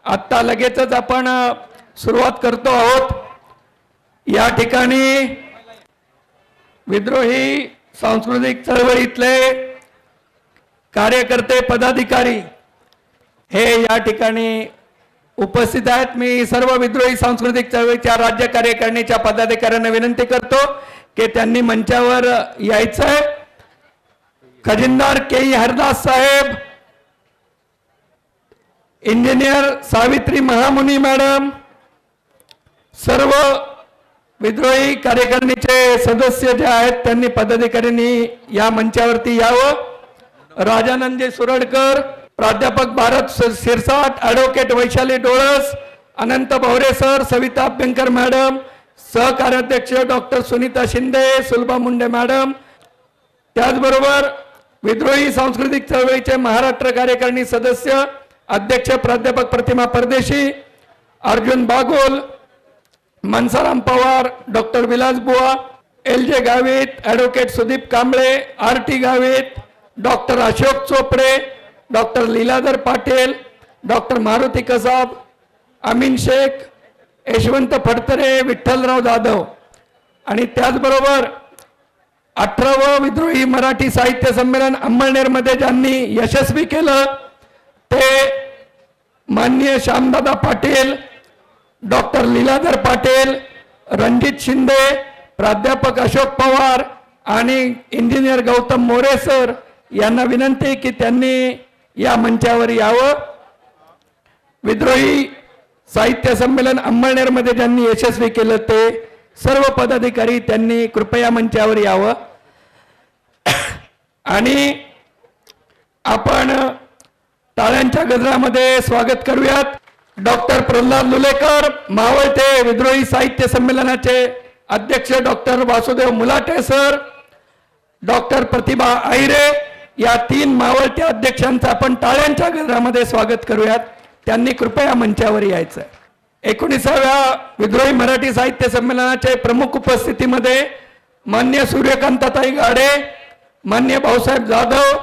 आता लगेचच आपण सुरुवात करतो आहोत। या ठिकाणी विद्रोही सांस्कृतिक चळवळीतले कार्यकर्ते पदाधिकारी हे या ठिकाणी उपस्थित आहेत। मी सर्व विद्रोही सांस्कृतिक चळवळीच्या राज्य कार्यकारिणीच्या पदाधिकाऱ्यांना विनंती करतो की त्यांनी मंचावर यायचं आहे। खजिनदार के हरदास साहेब, इंजिनियर सावित्री महामुनी मॅडम, सर्व विद्रोही कार्यकारिणीचे सदस्य जे आहेत त्यांनी पदाधिकाऱ्यांनी या मंचावरती यावं। राजानंदजी सुरडकर, प्राध्यापक Bharat Shirsat, advocate Vaishali Dolas, Anant Bhavare sir, Savita Abhyankar madam, सहकार्याध्यक्ष डॉक्टर सुनीता शिंदे, सुलभा मुंडे मॅडम, त्याचबरोबर विद्रोही सांस्कृतिक चळवळीचे महाराष्ट्र कार्यकारिणी सदस्य अध्यक्ष प्राध्यापक Pratima Pardeshi, Arjun Bagol, Mansaram Pawar, doctor Vilas Bua, LJ Gavit, advocate Sudeep Kamble, RT Gavit, doctor Ashok Chopde, doctor Leeladhar Patil, doctor Maruti Kasab, Amin Shaikh, Yashwant Phadtare, Vitthalrao Jadhav आणि त्याचबरोबर 18वे विद्रोही मराठी साहित्य संमेलन अंमळनेरमध्ये ज्यांनी यशस्वी केलं ते माननीय श्यामदादा पाटील, डॉक्टर लीलाधर पाटील, रणजित शिंदे, प्राध्यापक अशोक पवार आणि इंजिनियर गौतम मोरे सर यांना विनंती की त्यांनी या मंचावर यावं। विद्रोही साहित्य संमेलन अंमळनेरमध्ये ज्यांनी यशस्वी केलं ते सर्व पदाधिकारी त्यांनी कृपया मंचावर यावं। आणि आपण टाळ्यांच्या गजरामध्ये स्वागत करूयात डॉक्टर प्रल्हाद लुलेकर, मावळते विद्रोही साहित्य संमेलनाचे अध्यक्ष doctor Vasudev Mulate sir, doctor प्रतिभा आहिरे, या 3 मावळते अध्यक्षांचं आपण टाळ्यांच्या गजरामध्ये स्वागत करूयात। त्यांनी कृपया मंचावर यायचं। 19व्या विद्रोही मराठी साहित्य संमेलनाचे प्रमुख उपस्थितीमध्ये मान्य सूर्यकांताताई गाडे, मान्य भाऊसाहेब जाधव,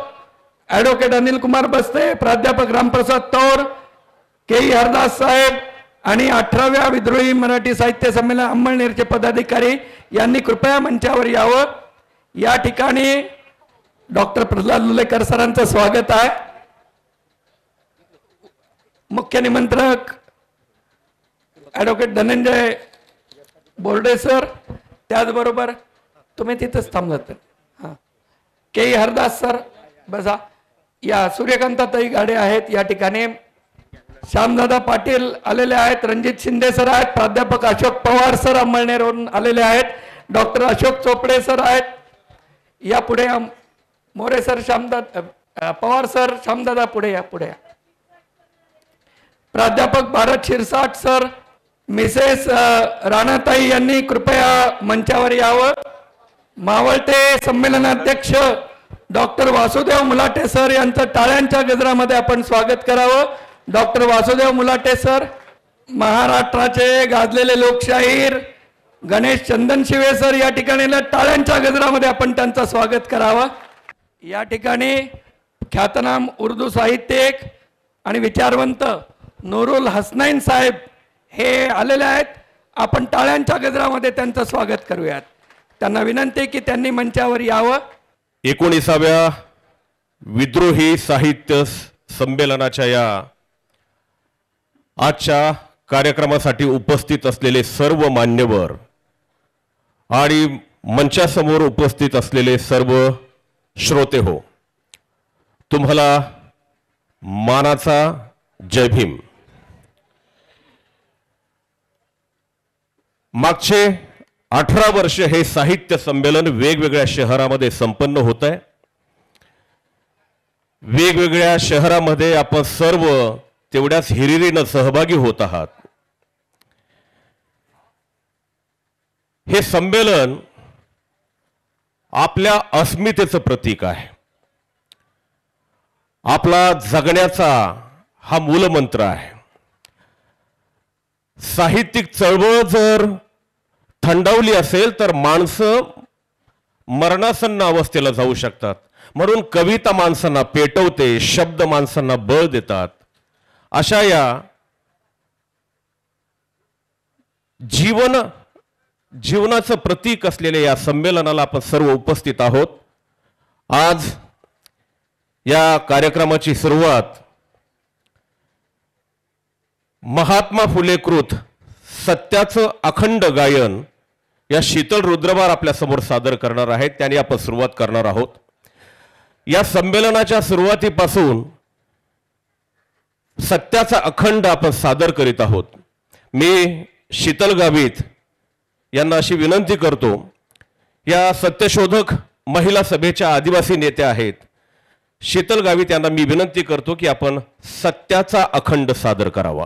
ॲडव्होकेट अनिल कुमार बस्ते, प्राध्यापक रामप्रसाद तौर, के हरदास साहेब आणि 18व्या विद्रोही मराठी साहित्य संमेलन अंमळनेरचे पदाधिकारी यांनी कृपया मंचावर यावं। या ठिकाणी डॉक्टर प्रल्हाद लुलेकर सरांचं स्वागत आहे। मुख्य निमंत्रक ॲडव्होकेट धनंजय बोर्डे सर, त्याचबरोबर तुम्ही तिथंच थांबलात हां, के हरदास सर बसा, या सूर्यकांताताई गाडे आहेत या ठिकाणी, श्यामदादा पाटील आलेले आहेत, रणजित शिंदे सर आहेत, प्राध्यापक अशोक पवार सर अंमळनेरवरून आलेले आहेत, डॉक्टर अशोक चोपडे सर आहेत, या पुढे मोरे सर, श्यामदादा पवार सर, श्यामदादा पुढे या, पुढे या, प्राध्यापक भारत शिरसाट सर, मिसेस राणाताई यांनी कृपया मंचावर यावं। मावळते संमेलनाध्यक्ष डॉक्टर वासुदेव मुलाटे सर यांचं टाळ्यांच्या गजरामध्ये आपण स्वागत करावं। डॉक्टर वासुदेव मुलाटे सर, महाराष्ट्राचे गाजलेले लोकशाहीर गणेश चंदनशिवे सर या ठिकाणी टाळ्यांच्या गजरामध्ये आपण त्यांचं स्वागत करावं। या ठिकाणी ख्यातनाम उर्दू साहित्यिक आणि विचारवंत नूरुल हसनैन साहेब हे आलेले आहेत। आपण टाळ्यांच्या गजरामध्ये त्यांचं स्वागत करूयात। त्यांना विनंती की त्यांनी मंचावर यावं। 19व्या विद्रोही साहित्य संमेलनाच्या या आजच्या कार्यक्रमासाठी उपस्थित असलेले सर्व मान्यवर आणि मंचासमोर उपस्थित असलेले सर्व श्रोते हो, तुम्हाला मानाचा जय भीम। मागचे 18 वर्ष हे साहित्य संमेलन वेगवेगळ्या शहरामध्ये संपन्न होत आहे। वेगवेगळ्या शहरामध्ये आपण सर्व तेवढ्याच हिरिरीनं सहभागी होत आहात। हे संमेलन आपल्या अस्मितेचं प्रतीक आहे। आपला जगण्याचा हा मूलमंत्र आहे। साहित्यिक चळवळ जर थंडावली असेल तर माणसं मरणासन्न अवस्थेला जाऊ शकतात। म्हणून कविता माणसांना पेटवते, शब्द माणसांना बळ देतात। अशा या जीवनाचं प्रतीक असलेल्या या संमेलनाला आपण सर्व उपस्थित आहोत. आज या कार्यक्रमाची सुरुवात महात्मा फुलेकृत सत्याचं अखंड गायन या शीतल रुद्रबार आपल्या समोर सादर करणार आहेत. त्यांनी आपण सुरुवात करणार आहोत. या संमेलनाच्या सुरुवातीपासून सत्याचा अखंड आपण सादर करीत आहोत. मी शीतल गावित यांना अशी विनंती करतो, या सत्यशोधक महिला सभेच्या आदिवासी नेत्या आहेत, शीतल गावित यांना मी विनंती करतो की आपण सत्याचा अखंड सादर करावा.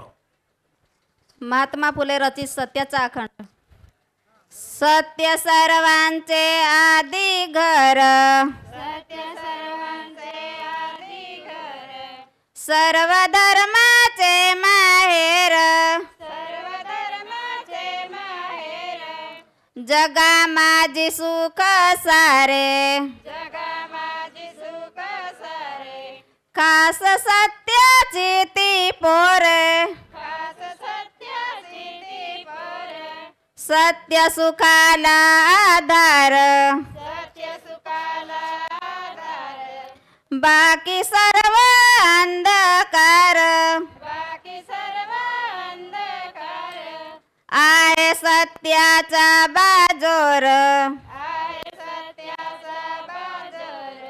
महात्मा फुले रचित सत्याचा अखंड. सत्य सर्वांचे आदी घर, सत्य सर्वांचे आदी घर, सर्व धर्माचे माहेर, सर्व धर्माचे माहेर, जगा माझी सुख सारे, जगा माझी सुख सारे, खास सत्याची ती पोरे, खास सत्याची ती पोरे, सत्य सुखाला आधार, सत्य सुखाला आधार, बाकी सर्व अंधकार, बाकी सर्व अंधकार, आहे सत्याचा बाजोर, आहे सत्याचा बाजोर,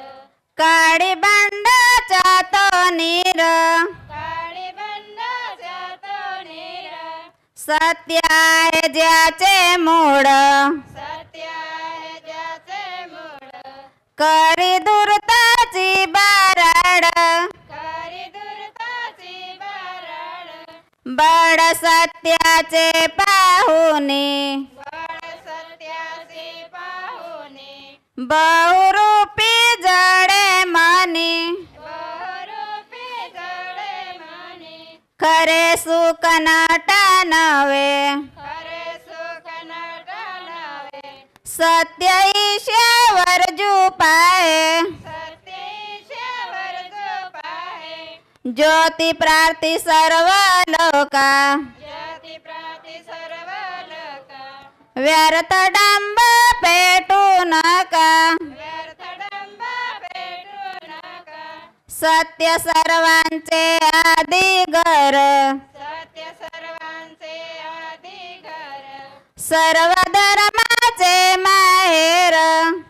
काळी बंडाचा तो नीर, काळी बंडाचा तो नीर, सत्य आहे ज्याचे मूळ, सत्य आहे ज्याचे मूळ, करी दुर्ताची बाराड, करी दुर्ताची बाराड, बड सत्याचे पाहुणे, बड सत्याचे पाहुणे, बहुरूपी जडे मनी, बहुरूपी जडे मनी, खरे सुख नटनवे, खरे सुख नटनवे, सत्य ईश्वर जुपाए, सत्य ईश्वर जुपाए, ज्योती प्रार्थी सर्व लोका, ज्योती प्रार्थी सर्व लोका, व्यर्थ डंब पेटू नका, व्यर्थ डंब पेटू नका, सत्य सर्वांचे आदी घर, सत्य सर्वांचे आदी घर, सर्व धर्माचे माहेर,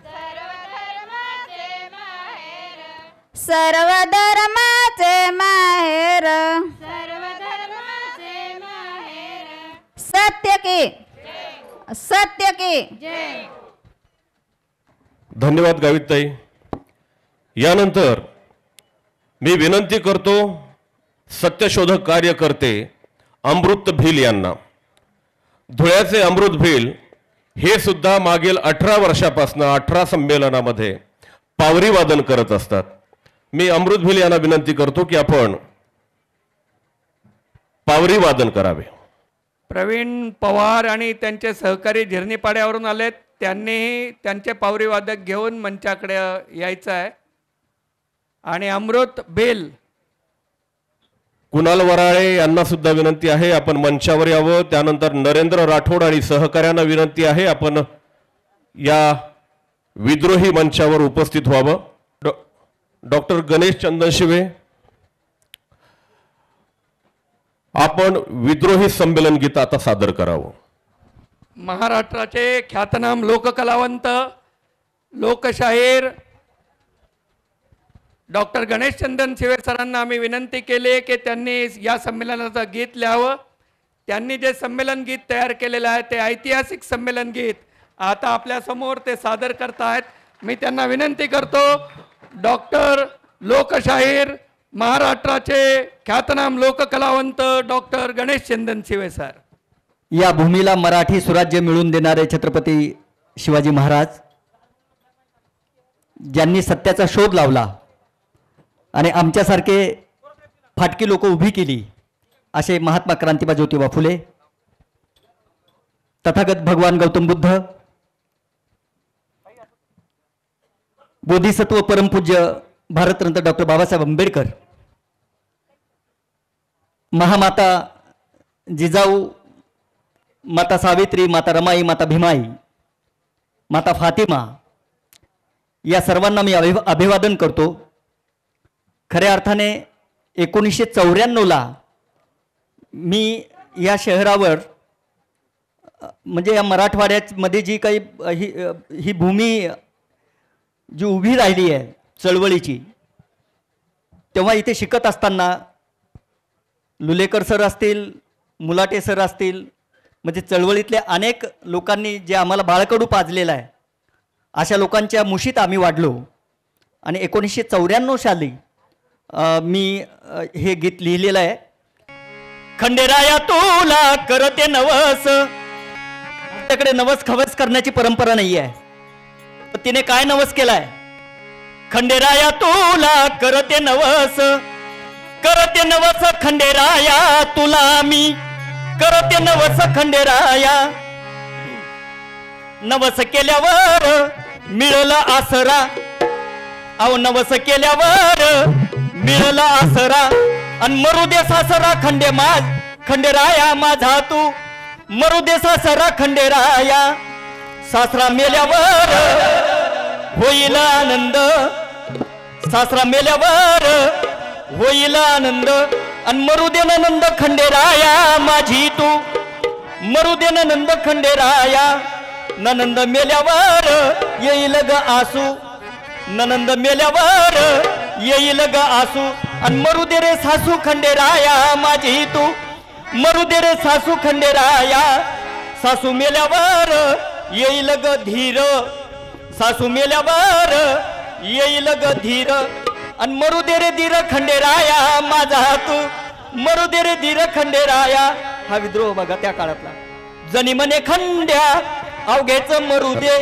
सर्व धर्माचे माहेर, सर्व धर्माचे माहेर, सर्व धर्माचे माहेर, सत्य की सत्य की जय. धन्यवाद गावितताई. यानंतर मी विनंती करतो सत्यशोधक कार्यकर्ते अमृत भिल यांना. धुळ्याचे अमृत भिल हे सुद्धा मागील 18 वर्षापासून 18 संमेलनामध्ये पावरी वादन करत असतात. मी अमृत भिल यांना विनंती करतो की आपण पावरी वादन करावे. प्रवीण पवार आणि त्यांचे सहकारी झिरनीपाड्यावरून आलेत. त्यांनीही त्यांचे पावरी वादक घेऊन मंचाकडे यायचं आहे. आणि अमृत बेल कुणाल वराळे यांना सुद्धा विनंती आहे आपण मंचावर यावं. त्यानंतर नरेंद्र राठोड आणि सहकार्यांना विनंती आहे आपण या विद्रोही मंचावर उपस्थित व्हावं. डॉक्टर गणेश चंदनशिवे आपण विद्रोही संमेलन गीत आता सादर करावं. महाराष्ट्राचे ख्यातनाम लोककलावंत लोकशाहीर डॉक्टर गणेश चंदन शिवे सरांना आम्ही विनंती केली की त्यांनी या संमेलनाचं गीत लिहावं. त्यांनी जे संमेलन गीत तयार केलेलं आहे ते ऐतिहासिक संमेलन गीत आता आपल्या समोर ते सादर करतायत. मी त्यांना विनंती करतो डॉक्टर लोकशाहीर महाराष्ट्राचे ख्यातनाम लोककलावंत डॉक्टर गणेश चंदन शिवे सर. या भूमीला मराठी सुराज्य मिळवून देणारे छत्रपती शिवाजी महाराज ज्यांनी सत्याचा शोध लावला आणि आमच्यासारखे फाटकी लोक उभी केली असे महात्मा क्रांतिबा ज्योतिबा फुले, तथागत भगवान गौतम बुद्ध, बोधिसत्व परमपूज्य भारतरत्न डॉक्टर बाबासाहेब आंबेडकर, महामाता जिजाऊ माता सावित्री, माता रमाई, माता भीमाई, माता फातिमा या सर्वांना मी अभिवादन करतो. खऱ्या अर्थाने 1994ला मी या शहरावर म्हणजे या मराठवाड्यामध्ये जी काही ही भूमी जी उभी राहिली आहे चळवळीची, तेव्हा इथे शिकत असताना लुलेकर सर असतील, मुलाटे सर असतील, म्हणजे चळवळीतल्या अनेक लोकांनी जे आम्हाला बाळकडू पाजलेलं आहे अशा लोकांच्या मुशीत आम्ही वाढलो. आणि 1994 साली मी हे गीत लिहिलेलं आहे. खंडेराया तुला करते नवस. आपल्याकडे नवस खवस करण्याची परंपरा नाही आहे. तिने काय नवस केलाय? खंडेराया तुला करते नवस, करते नवस खंडेराया तुला मी करते नवस खंडेराया. नवस केल्यावर मिळला आसरा, अहो नवस केल्यावर मिळला आसरा. आणि मरू दे सासरा खंडेराया माझा तू, मरू दे सासरा खंडेराया. सासरा मेल्यावर होईल आनंद, सासरा मेल्यावर होईल आनंद. आणि मरू दे नंद खंडेराया माझी तू, मरू दे नंद खंडेराया. ननंद मेल्यावर येईल ग आसू, ननंद मेल्यावर येईल ग आसू. आणि मरू दे रे सासू खंडेराया माझी तू, मरू दे रे सासू खंडेराया. सासू मेल्यावर येईल ग धीर, सासू मेल्यावर येईल ग धीर. आणि मरू दे रे धीर खंडेराया माझा तू, मरू दे रे धीर खंडेराया. हा विद्रोह बघा त्या काळातला. जनी म्हणे खंड्या अवघेच मरू दे,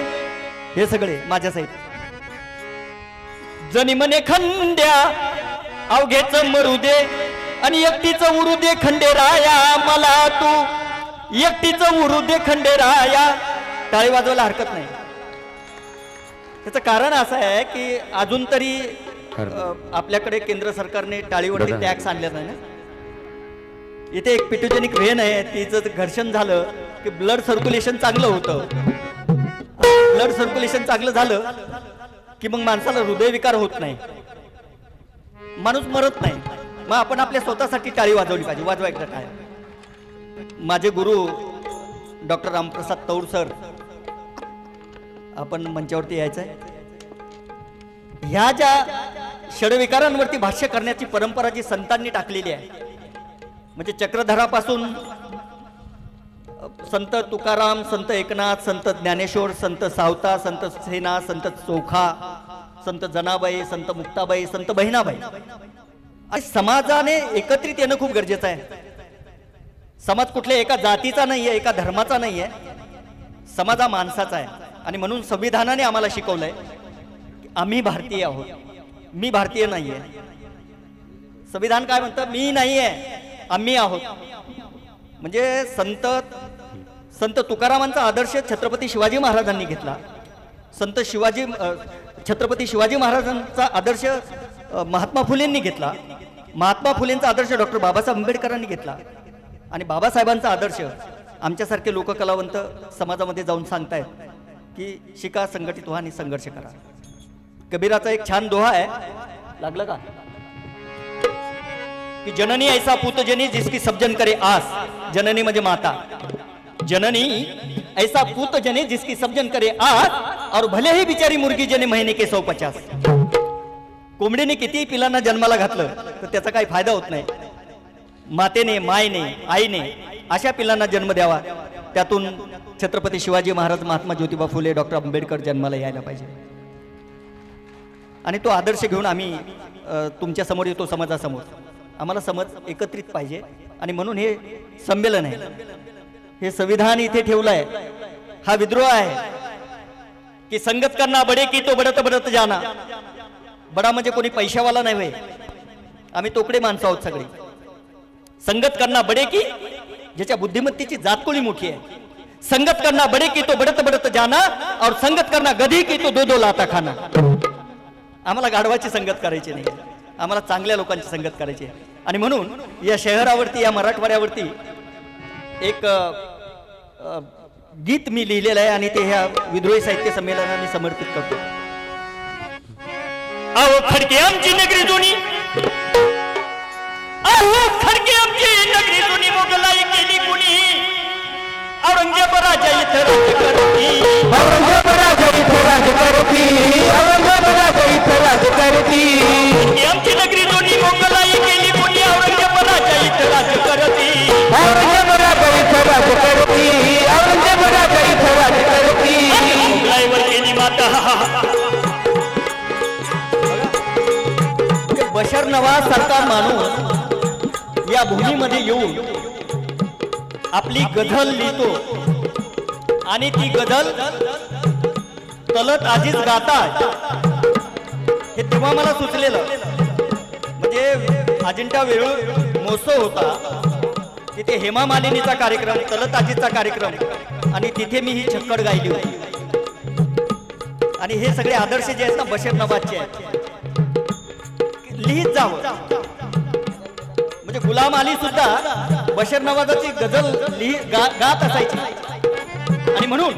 हे सगळे माझ्या साईड. जनी म्हणे खंड्या अवघेच मरू दे, आणि एकटीच उरू दे खंडेराया मला तू, एकटीच उरू दे खंडेराया. टाळी वाजवायला हरकत नाही. त्याचं कारण असं आहे की अजून तरी आपल्याकडे केंद्र सरकारने टाळीवरती टॅक्स आणले नाही ना. इथे एक पिटोजेनिक व्हेन आहे, तिचं घर्षण झालं की ब्लड सर्क्युलेशन चांगलं होतं. ब्लड सर्क्युलेशन चांगलं झालं की मग माणसाला हृदयविकार होत नाही, माणूस मरत नाही. मग आपण आपल्या स्वतःसाठी टाळी वाजवली पाहिजे. वाजवा एकदा काय. माझे गुरु डॉक्टर रामप्रसाद तौर सर, आपण मंचावरती यायचं आहे. ह्या ज्या षडविकारांवरती भाष्य करण्याची परंपरा जी संतांनी टाकलेली आहे, म्हणजे चक्रधरापासून संत तुकाराम, संत एकनाथ, संत ज्ञानेश्वर, संत सावता, संत सेना, संत चोखा, संत जनाबाई, संत मुक्ताबाई, संत बहिणाबाई. आणि समाजाने एकत्रित येणं खूप गरजेचं आहे. समाज कुठल्या एका जातीचा नाही आहे, एका धर्माचा नाही आहे. समाज हा माणसाचा आहे. आणि म्हणून संविधानाने आम्हाला शिकवलंय की आम्ही भारतीय आहोत, मी भारतीय नाही आहे. संविधान काय म्हणतं? मी नाही आहे, आम्ही आहोत. म्हणजे संत तुकारामांचा आदर्श छत्रपती शिवाजी महाराजांनी घेतला. छत्रपती शिवाजी महाराजांचा आदर्श महात्मा फुलेंनी घेतला. महात्मा फुलेंचा आदर्श डॉक्टर बाबासाहेब आंबेडकरांनी घेतला. आणि बाबासाहेबांचा आदर्श आमच्यासारखे लोककलावंत समाजामध्ये जाऊन सांगतायत की शिका, संघटित व्हा आणि संघर्ष करा. कबीराचा एक छान दोहा आहे, लागलं का? कि जननी ऐसा पूत जनी जिसकी सब जन करे आस. जननी म्हणजे माता. जननी ऐसा पूत जनी जिसकी सब जन करे आस, और भले ही बिचारी मुर्गी जने महीने के 150. कोंबडीने कितीही पिलांना जन्माला घातलं तर त्याचा काही फायदा होत नाही. मातेने, मायने, आईने अशा पिलांना जन्म द्यावा. त्यातून छत्रपती शिवाजी महाराज, महात्मा ज्योतिबा फुले, डॉक्टर आंबेडकर जन्माला यायला पाहिजे. आणि तो आदर्श घेऊन आम्ही तुमच्या समोर येतो, समाजासमोर. आम्हाला समज एकत्रित पाहिजे. आणि म्हणून हे संमेलन आहे, हे संविधान इथे ठेवलं आहे. हा विद्रोह आहे की संगत करना बडे की तो बडत बडत जाना. बडा म्हणजे कोणी पैशावाला नाही होय, आम्ही तोकडे माणसं आहोत सगळे. संगत करना बडे की, ज्याच्या बुद्धिमत्तेची जातकुळी मोठी आहे. संगत करना बडे की तो बडत बडत जाना, और संगत करना गधी की तो दो दो लाता खाना. आम्हाला गाढवाची संगत करायची नाही, आम्हाला चांगल्या लोकांची संगत करायची आहे. आणि म्हणून या शहरावरती, या मराठवाड्यावरती एक गीत मी लिहिलेलं आहे आणि ते ह्या विद्रोही साहित्य संमेलनाने समर्पित करतो. अहो खडके आमची नगरी जुनी, अहो खडके आमची नगरी जुनी, मोगलाई केली कुणी, औरंगजेब राजा इथं राज करती, औरंगजेब राजा इथं राज करती, औरंगजेब राजा इथं राज करती. आमची नगरी जुनी, मोगलाई केली कुणी, औरंगजेब राजा इथं राज करती, औरंगजेब राजा इथं राज करती, औरंगजेब राजा इथं राज करती. मोगलाईवर केली माता. बशर नवाज सारखा माणूस या भूमीमध्ये येऊन आपली गझल लिहितो आणि ती गझल तलत आजीच गातात. हे तेव्हा मला सुचलेलं, म्हणजे अजिंठा वेरूळ महोत्सव होता, तिथे हेमा मालिनीचा कार्यक्रम, तलत आजीचा कार्यक्रम, आणि तिथे मी ही छक्कड गायली होती. आणि हे सगळे आदर्श जे आहेत ना बशर नवाजचे आहेत, लिहित जावं. म्हणजे गुलाम अली सुद्धा बशर नवाजाची गझल गात असायची. आणि म्हणून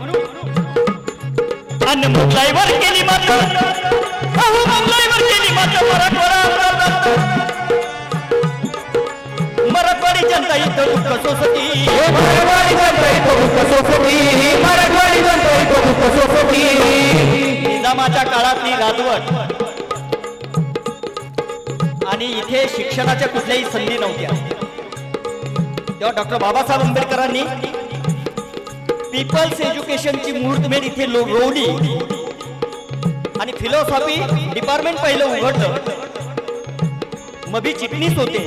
मुघलाईवर केली माता, मुघलाईवर केली माता, मराठवाडी जनता इथं दुःख सोसती, मराठवाडी जनता इथं दुःख सोसती, मराठवाडी जनता इथं दुःख सोसती. निजामाच्या काळातली राजवट आणि इथे शिक्षणाच्या कुठल्याही संधी नव्हत्या. तेव्हा डॉक्टर बाबासाहेब आंबेडकरांनी पीपल्स एज्युकेशनची मुहूर्तमेढ इथे रोवली आणि फिलॉसॉफी डिपार्टमेंट पहिलं उघडलं. मबी चिटणीस होते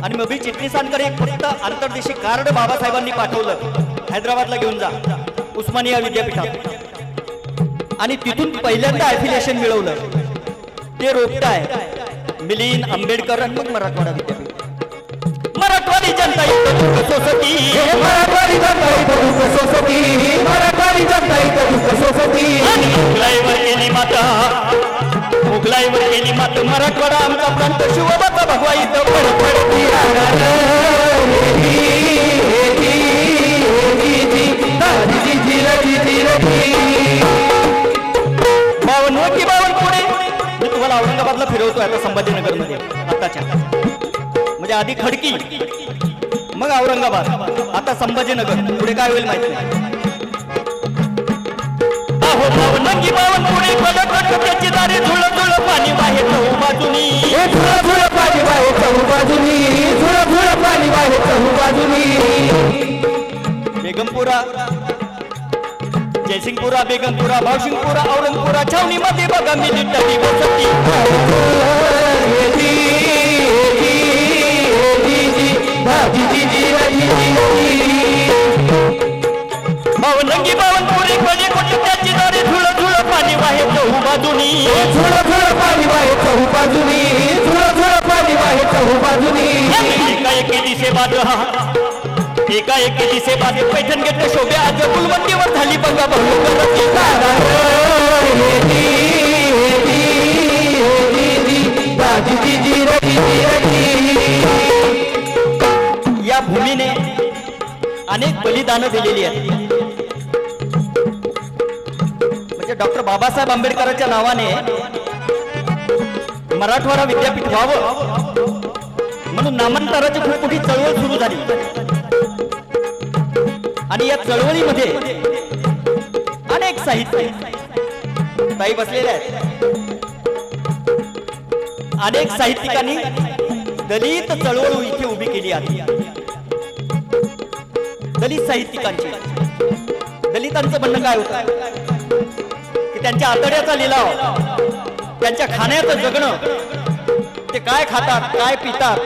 आणि मबी चिटणीसांकडे एक फक्त आंतरदेशी कार्ड बाबासाहेबांनी पाठवलं, हैदराबादला घेऊन जा उस्मानिया विद्यापीठात, आणि तिथून पहिल्यांदा ॲफिलिएशन मिळवलं. ते रोपटाय मिलिंद आंबेडकर आणि मग मराठवाडा विद्यापीठ. मराठवाडी जनता इथं दुःख सोसती, मराठवाडी जनता इथं दुःख सोसती, मराठवाडी जनता इथं दुःख सोसती. मुघलाईवर केली माता, मुघलाईवर केली माता, मराठवाडा आमचा प्रांत, शिवबाचा भगवा इथं फडफडती. बावन की बावन पुढे मी तुम्हाला औरंगाबादला फिरवतोय आता संभाजीनगर मध्ये आताच्या, म्हणजे आधी खडकी मग औरंगाबाद, आता संभाजीनगर, पुढे काय होईल माहिती नाही. अहो बावन की बावन पुढे त्याची दारी झुळ झुळ पाणी वाहे चहू बाजूनी, झुळ झुळ पाणी वाहे चहू बाजूनी, झुळ झुळ पाणी वाहे चहू बाजूनी. बेगमपुरा, जयसिंगपुरा, बेगमपुरा, भावसिंगपुरा, औरंगपुरा, छावणीमध्ये बघा मिलिटरी वसती. बावनंगी बावनपुरी कधी कुठे त्याची दारी झुळ झुळ पाणी वाहे चहू बाजूनी, झुळ झुळ पाणी वाहे चहू बाजूनी, झुळ झुळ पाणी वाहे चहू बाजूनी. एकाएकी दिसे बाज, एकाएकी दिसे बाज, पैठण गेट शोभे आज गुलमंडीवर झाली बघा बहु करती. या भूमीने अनेक बलिदानं दिलेली आहेत. म्हणजे डॉक्टर बाबासाहेब आंबेडकरांच्या नावाने मराठवाडा विद्यापीठ व्हावं म्हणून नामांतराची खूप मोठी चळवळ सुरू झाली. आणि या चळवळीमध्ये अनेक साहित्य ताई बसलेले आहेत. अनेक साहित्यिकांनी दलित चळवळ इथे उभी केली आहे. दलित साहित्यिकांची, दलितांचं म्हणणं काय होतं की त्यांच्या आतड्याचा लिलाव, त्यांच्या खाण्याचं जगणं, ते काय खातात, काय पितात,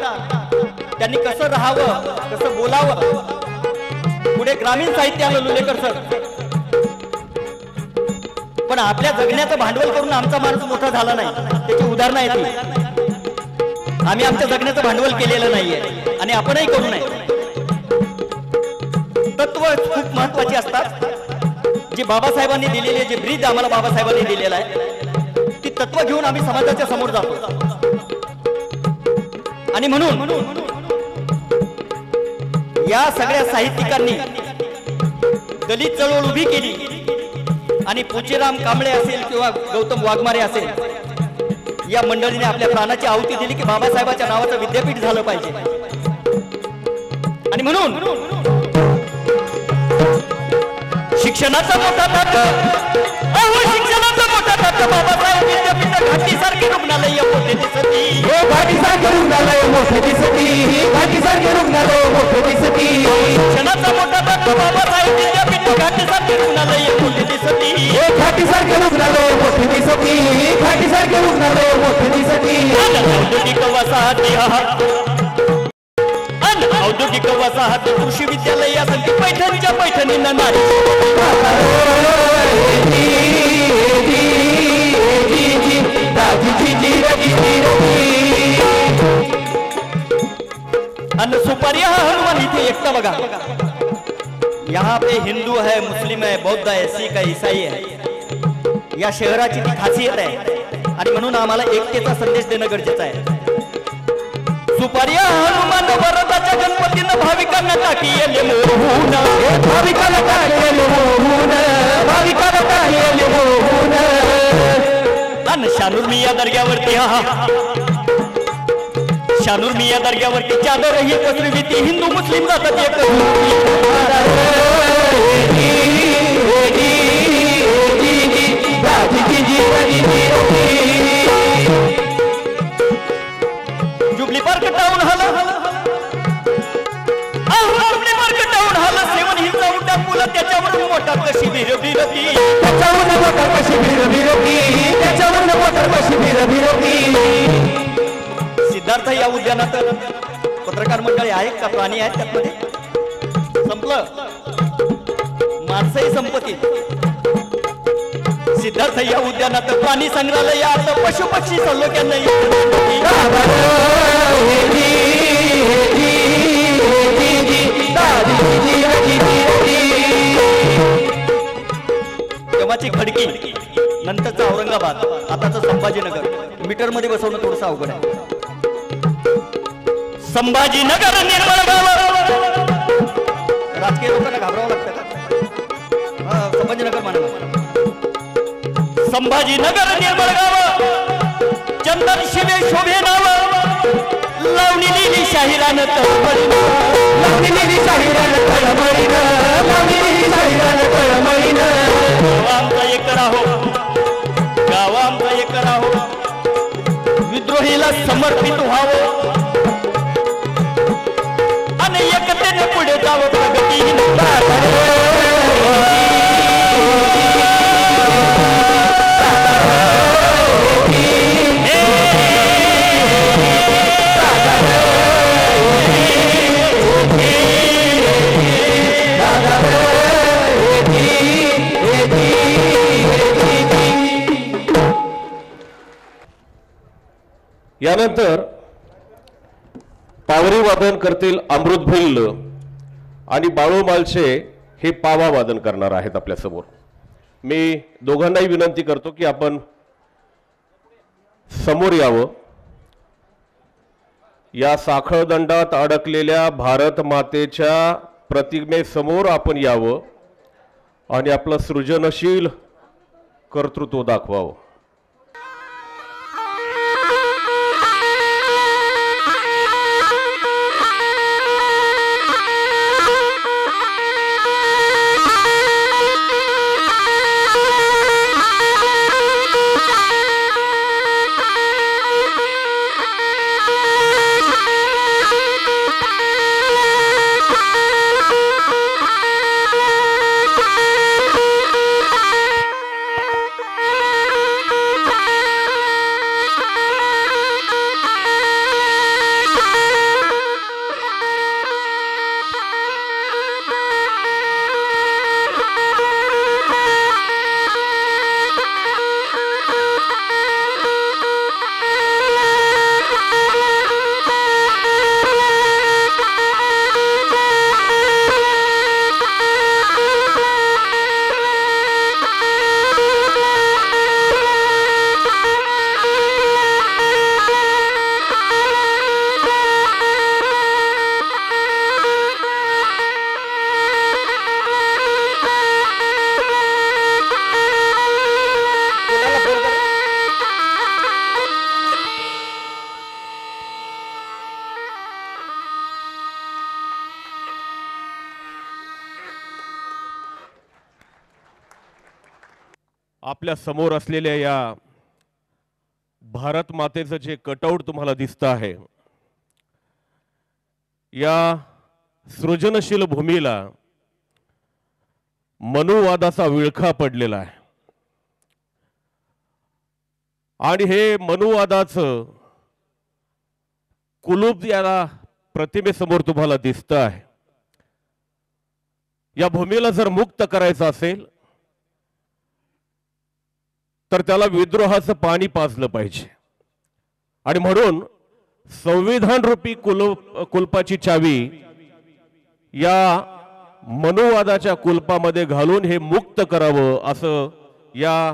त्यांनी कसं राहावं, कसं बोलावं. पुढे ग्रामीण साहित्य आलं लुलेकर सर. पण आपल्या जगण्याचं भांडवल करून आमचा माणूस मोठा झाला नाही, त्याची उदाहरणं आहेत. आम्ही आमच्या जगण्याचं भांडवल केलेलं नाहीये आणि आपणही करू नये. तत्व खूप महत्वाची असतात. जी बाबासाहेबांनी दिलेली, जे ब्रीद आम्हाला बाबासाहेबांनी दिलेलं आहे, ती तत्व घेऊन आम्ही समाजाच्या समोर जातो. आणि म्हणून या सगळ्या साहित्यिकांनी दलित चळवळ उभी केली आणि पुचेराम कांबळे असेल किंवा गौतम वाघमारे असेल या मंडळीने आपल्या प्राणाची आहुती दिली की बाबासाहेबांच्या नावाचं विद्यापीठ झालं पाहिजे. आणि म्हणून शिक्षणाचा मोठा ताकद शिक्षणाचा मोठा ताकद बाबासाहेब विद्यापीठ घाटीसारखी रुग्णालय मोठे दिसती घाटीसारखे रुग्णालय मोठे दिसती घाटीसारखे रुग्णालय मोठे दिसती शिक्षणाचा मोठा ताकद बाबासाहेब विद्यापीठ घाटीसारखी रुग्णालय मोठे दिसती घाटीसारखे रुग्णालय मोठे दिसती घाटीसारखे रुग्णालय मोठे दिसती औद्योगिक वसाहती औद्योगिक वसाहत कृषी विद्यालय यासाठी पैठणच्या पैठणींना नारी अन्न सुपारी हनुमान इथे एकटा बघा. यहाँ पे हिंदू है, मुस्लिम है, बौद्ध है, सिख है, ईसाई है. या शहराची ती खासियत आहे आणि म्हणून आम्हाला एकतेचा संदेश देणं गरजेचं आहे. सुपारिया हनुमान वरदाच्या गणपतीनं भाविकांना टाकीले मोहून भाविकाला टाकीले मोहून भाविकाला टाकीले मोहून अन शानूर मिया दर्ग्यावरती शानूर मिया दर्ग्यावरती चादर ही पसरवी ती हिंदू मुस्लिम जातात एक Jubilee Park Town Hall Jubilee Park Town Hall seven हिलचा उड्डाण पूल त्याच्यावर मोठा कशी बिरबिरती त्याच्यावर मोठा कशी बिरबिरती त्याच्यावर मोठा कशी बिरबिरती. सिद्धार्थ या उद्यानात पत्रकार मंडळी आहेत का प्राणी आहेत त्यामध्ये संपलं माणसंही संपत्ती. सिद्धार्थ या उद्यानात प्राणी संग्रहालयात पशु पक्षी सल्लोक्यांना तेव्हाची खडकी नंतरचा औरंगाबाद आताचं संभाजीनगर मीटर मध्ये बसवणं थोडंसं अवघड आहे. संभाजीनगर निर्मळ गाव राजकीय लोकांना घाबरावं लागतं का? संभाजीनगर म्हणा. संभाजीनगर निर्मळ गाव चंदन शिवे शोभे नाव लावणी लिहिली शाहिरानं तळमळीनं लावणी लिहिली शाहिरानं तळमळीनं लावणी लिहिली शाहिरानं तळमळीनं गाव आमचा एक राहो गाव आमचा एक राहो विद्रोहीला समर्पित व्हावं आणि एकतेने पुढे जावं प्रगतीहीन यानंतर पावरी वादन करतील अमृत भिल्ल आणि बाळू मालशे हे पावा वादन करणार आहेत आपल्या समोर. मी दोघांनाही विनंती करतो की आपण समोर यावं. या साखळदंडात अडकलेल्या भारत मातेच्या प्रतिमेसमोर आपण यावं आणि आपलं सृजनशील कर्तृत्व दाखवावं. आपल्या समोर असलेल्या या भारत मातेचं जे कटआउट तुम्हाला दिसतं आहे, या सृजनशील भूमीला मनुवादाचा विळखा पडलेला आहे आणि हे मनुवादाचं कुलूप याला प्रतिमेसमोर तुम्हाला दिसतं आहे. या भूमीला जर मुक्त करायचं असेल तर त्याला विद्रोहाचं पाणी पाजलं पाहिजे आणि म्हणून संविधान रूपी कुलपाची चावी या मनुवादाच्या कुलपामध्ये घालून हे मुक्त करावं असं या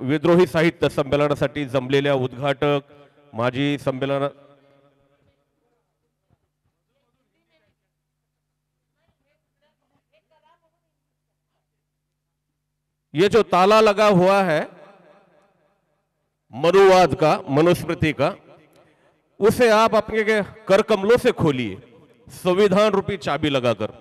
विद्रोही साहित्य संमेलनासाठी जमलेल्या उद्घाटक माजी संमेलन ये जो ताला लगा हुआ है मनुवाद का, मनुस्मृति का, उसे आप अपने कर कमलों से खोलिए संविधान रूपी चाबी लगाकर.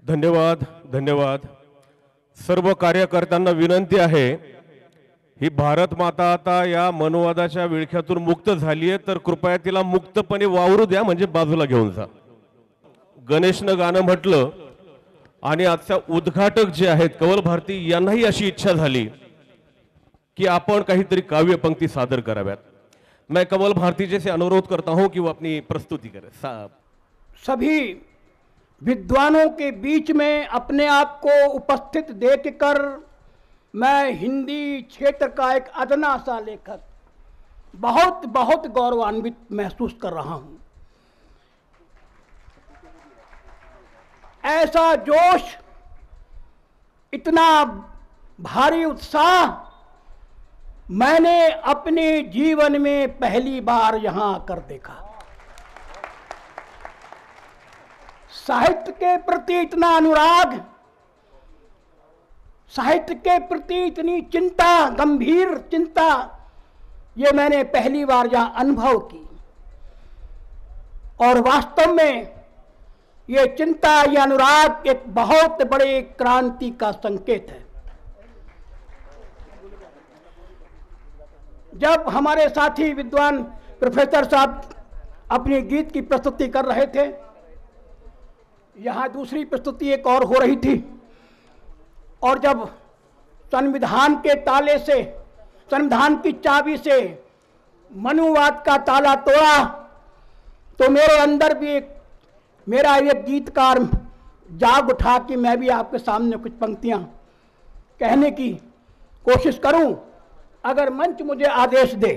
धन्यवाद धन्यवाद. सर्व कार्यकर्त्यांना विनंती आहे, ही भारत माता आता या मनुवादाच्या विळख्यातून मुक्त झाली आहे तर कृपया तिला मुक्तपणे वावरू द्या, म्हणजे बाजूला घेऊन जा. गणेशनं गाणं म्हटलं आणि आजच्या उद्घाटक जे आहेत कवल भारती यांनाही अशी इच्छा झाली कि आपण काहीतरी काव्य पंक्ति सादर कराव्यात. मैं कमल भारती जी से अनुरोध करता हूं कि वो अपनी प्रस्तुति करें. साहब, सभी विद्वानों के बीच में अपने आप को उपस्थित देखकर मैं हिंदी क्षेत्र का एक अदना सा लेखक बहुत बहुत गौरवान्वित महसूस कर रहा हूं. ऐसा जोश, इतना भारी उत्साह मैंने अपने जीवन में पहली बार यहां आकर देखा. साहित्य के प्रति इतना अनुराग, साहित्य के प्रति इतनी चिंता, गंभीर चिंता, ये मैंने पहली बार यहां अनुभव की. और वास्तव में ये चिंता, ये अनुराग एक बहुत बड़े क्रांति का संकेत है. जब हमारे साथी विद्वान प्रोफेसर साहब अपनी गीत की प्रस्तुति कर रहे थे, यहाँ दूसरी प्रस्तुति एक और हो रही थी, और जब संविधान के ताले से, संविधान की चाबी से मनुवाद का ताला तोड़ा तो मेरे अंदर भी मेरा एक गीतकार जाग उठा कि मैं भी आपके सामने कुछ पंक्तियाँ कहने की कोशिश करूं. अगर मंच मुझे आदेश दे,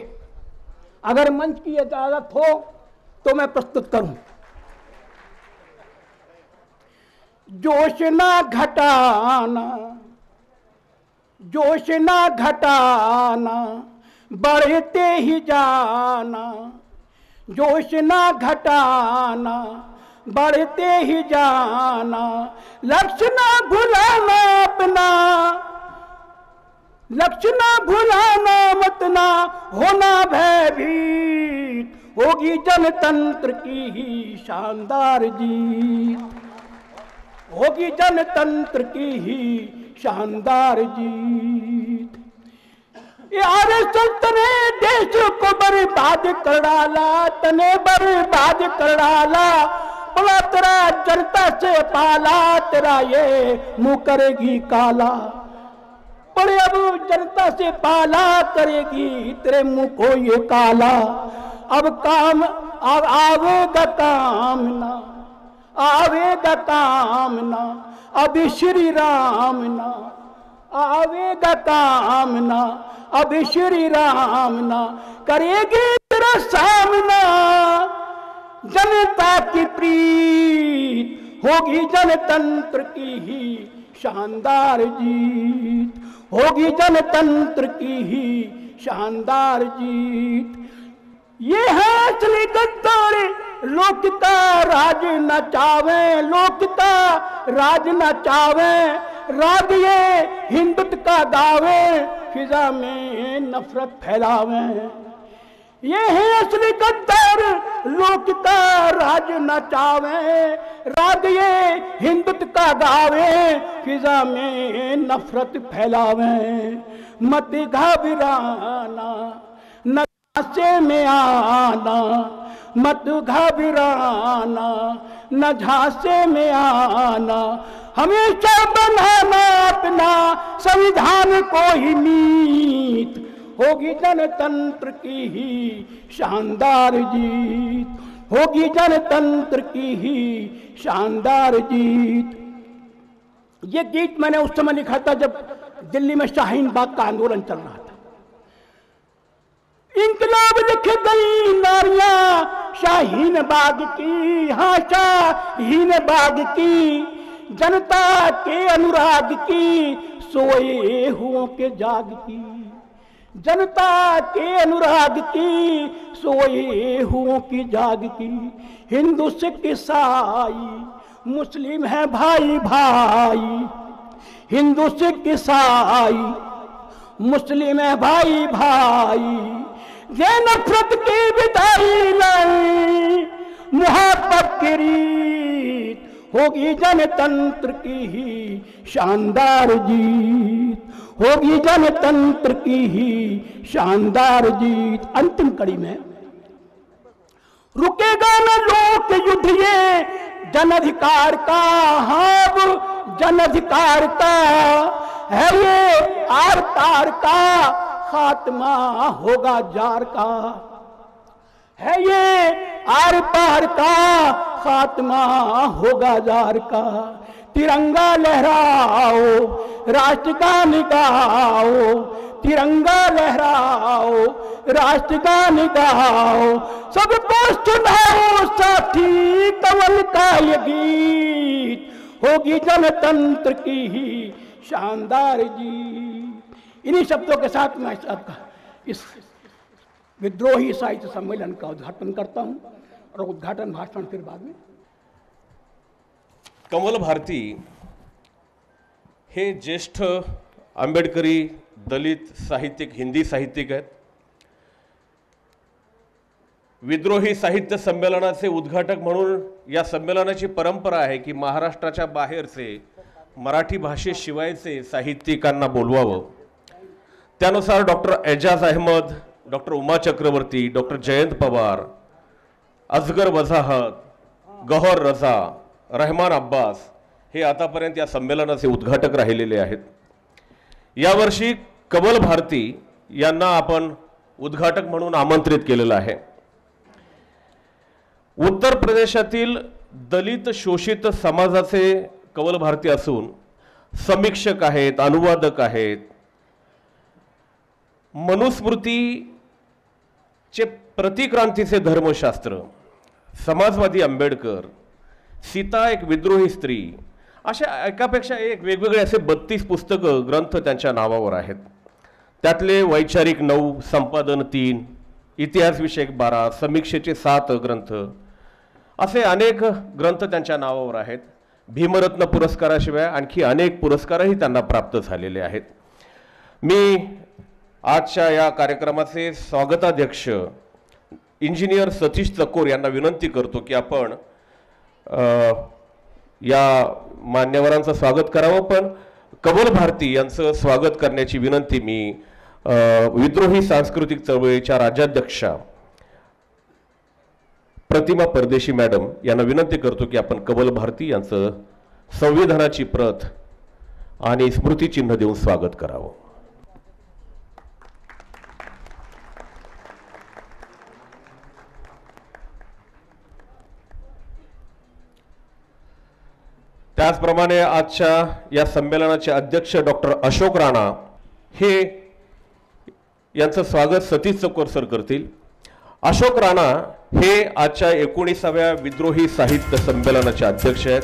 अगर मंच की इजाजत हो तो मैं प्रस्तुत करूं. जोश ना घटाना, जोश ना घटाना, बढ़ते ही जाना. जोश ना घटाना, बढ़ते ही जाना. लक्ष्य ना भुलाना अपना, लक्ष्य ना भुलाना मत ना होना भयभीत, होगी जनतंत्र की ही शानदार जीत, होगी जनतंत्र की ही शानदार जीत। यार तने देश को बर्बाद कर डाला, तने बर्बाद कर डाला, बोला तेरा जनता से पाला, तेरा ये मुंह करेगी काला। बड़े अब जनता से पाला करेगी तेरे मुंह को ये काला। अब काम अब आवेगा काम ना, आवेगा काम ना, अब श्री राम ना आवेगा काम ना, अब श्री राम ना करेगी तेरा सामना। जनता की प्रीत होगी जनतंत्र की ही शानदार जीत, होगी जनतंत्र की ही शानदार जीत। ये है असली गद्दार, लोक का राज न चावे, लोक का राज न चावे, राग ये हिंदुत्व का गावे, फिजा में नफरत फैलावे। ये है असली गद्दार, लोक का राज न चावे, राग ये हिंदुत्व का गावे, फिजा में नफरत फैलावे। मत घबराना न झांसे में आना, मत घबराना न झांसे में आना, हमेशा बनाना अपना संविधान को ही नीत, होगी जनतंत्र की ही शानदार जीत, होगी जनतंत्र की ही शानदार जीत। ये गीत मैंने उस समय लिखा था जब दिल्ली में शाहीन बाग का आंदोलन चल रहा था। इंकलाब लिख गई नारियां शाहीन बाग की, हाँ शाहीन बाग की, जनता के अनुराग की, सोए हुओं के जाग की, जनता के अनुराग की, सोए हुओं की जाग की। हिंदू सिख ईसाई मुस्लिम है भाई भाई, हिंदू सिख ईसाई मुस्लिम है भाई भाई, ये नफरत की विदाई लाई, मुहब्बत की रीत, होगी जनतंत्र की ही शानदार जीत, होगी जनतंत्र की ही शानदार जीत। अंतिम कड़ी में रुकेगा न लोक युद्ध ये जन अधिकार का, हाँ जन अधिकार का है ये आर पार का, खात्मा होगा जार का है ये आर पार का, खात्मा होगा जार का। तिरंगा लहराओ राष्ट्रगान गाओ, तिरंगा लहराओ राष्ट्रगान गाओ, सबको सुनाओ साथी कवल का ये गीत, होगी जनतंत्र की ही शानदार जीत। इन्हीं शब्दों के साथ मैं इस विद्रोही साहित्य सम्मेलन का उद्घाटन करता हूं और उद्घाटन भाषण फिर बाद में। कमल भारती हे ज्येष्ठ आंबेडकरी दलित साहित्यिक, हिंदी साहित्यिक आहेत। विद्रोही साहित्य संमेलनाचे उद्घाटक म्हणून या संमेलनाची परंपरा आहे की महाराष्ट्राच्या बाहेरचे मराठी भाषेशिवायचे साहित्यिकांना बोलवावं। त्यानुसार doctor Ejaz Ahmed, doctor Uma Chakraborty, doctor Jayant Pawar, Asghar Wajahat, Gauhar रजा, रहमान अब्बास हे आतापर्यंत या संमेलनाचे उद्घाटक राहिलेले आहेत। यावर्षी कमल भारती यांना आपण उद्घाटक म्हणून आमंत्रित केलेलं आहे। उत्तर प्रदेशातील दलित शोषित समाजाचे कमल भारती असून समीक्षक आहेत, अनुवादक आहेत। मनुस्मृतीचे प्रतिक्रांतीचे धर्मशास्त्र, समाजवादी आंबेडकर, सीता एक विद्रोही स्त्री, अशा एकापेक्षा एक वेगवेगळे असे 32 पुस्तकं ग्रंथ त्यांच्या नावावर आहेत। त्यातले वैचारिक 9, संपादन 3, इतिहास विषयक 12, समीक्षेचे 7 ग्रंथ, असे अनेक ग्रंथ त्यांच्या नावावर आहेत। भीमरत्न पुरस्काराशिवाय आणखी अनेक पुरस्कारही त्यांना प्राप्त झालेले आहेत। मी आजच्या या कार्यक्रमाचे स्वागताध्यक्ष इंजिनियर सतीश चकोर यांना विनंती करतो की आपण या मान्यवरांचं स्वागत करावं, पण कमल भारती यांचं स्वागत करण्याची विनंती मी विद्रोही सांस्कृतिक चळवळीच्या राज्याध्यक्षा प्रतिमा परदेशी मॅडम यांना विनंती करतो की आपण कमल भारती यांचं संविधानाची प्रत आणि स्मृतिचिन्ह देऊन स्वागत करावं. त्याचप्रमाणे आजच्या या संमेलनाचे अध्यक्ष डॉक्टर अशोक राणा हे यांचं स्वागत सतीश चकोर सर करतील. अशोक राणा हे आजच्या 19व्या विद्रोही साहित्य संमेलनाचे अध्यक्ष आहेत.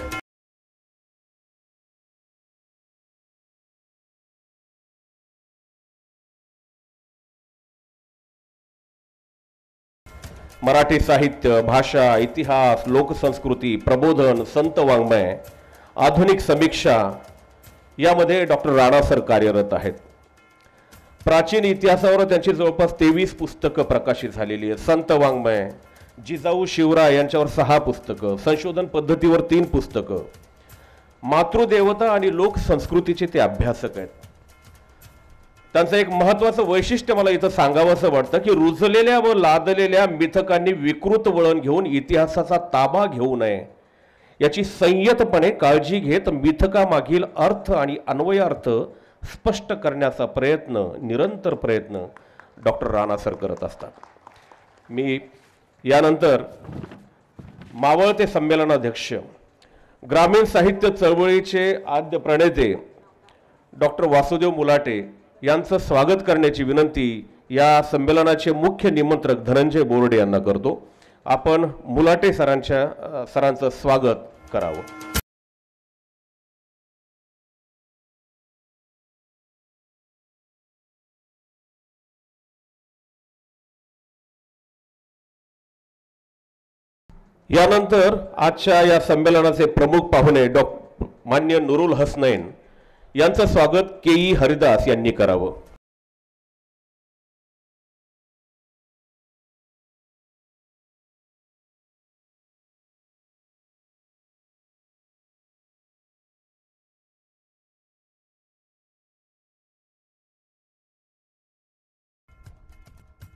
मराठी साहित्य, भाषा, इतिहास, लोकसंस्कृती, प्रबोधन, संत वाङ्मय, आधुनिक समीक्षा यामध्ये डॉक्टर राणा सर कार्यरत आहेत. प्राचीन इतिहासावर त्यांची जवळपास 23 पुस्तकं प्रकाशित झालेली आहेत. संत वाङ्मय, जिजाऊ शिवराय यांच्यावर 6 पुस्तकं, संशोधन पद्धतीवर 3 पुस्तकं, मातृदेवता आणि लोकसंस्कृतीचे ते अभ्यासक आहेत. त्यांचं एक महत्त्वाचं वैशिष्ट्य मला इथं सांगावंसं वाटतं की रुजलेल्या व लादलेल्या मिथकांनी विकृत वळण घेऊन इतिहासाचा ताबा घेऊ नये याची संयतपणे काळजी घेत मिथकामागील अर्थ आणि अन्वयार्थ स्पष्ट करण्याचा प्रयत्न, निरंतर प्रयत्न डॉक्टर राणा सर करत असतात. मी यानंतर मावळते संमेलनाध्यक्ष, ग्रामीण साहित्य चळवळीचे आद्य प्रणेते डॉक्टर वासुदेव मुलाटे यांचं स्वागत करण्याची विनंती या संमेलनाचे मुख्य निमंत्रक धनंजय बोर्डे यांना करतो. आपण मुलाटे सरांचं स्वागत करावं. यानंतर आजच्या या संमेलनाचे प्रमुख पाहुणे मान्य नुरुल हसनैन यांचं स्वागत के.ई. हरिदास यांनी करावं.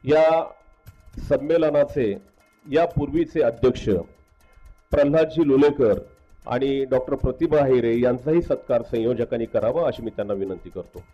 या संमेलनाचे यापूर्वीचे अध्यक्ष प्रल्हादजी लुलेकर आणि डॉक्टर प्रतिभा अहिरे यांचाही सत्कार संयोजकांनी करावा अशी मी त्यांना विनंती करतो.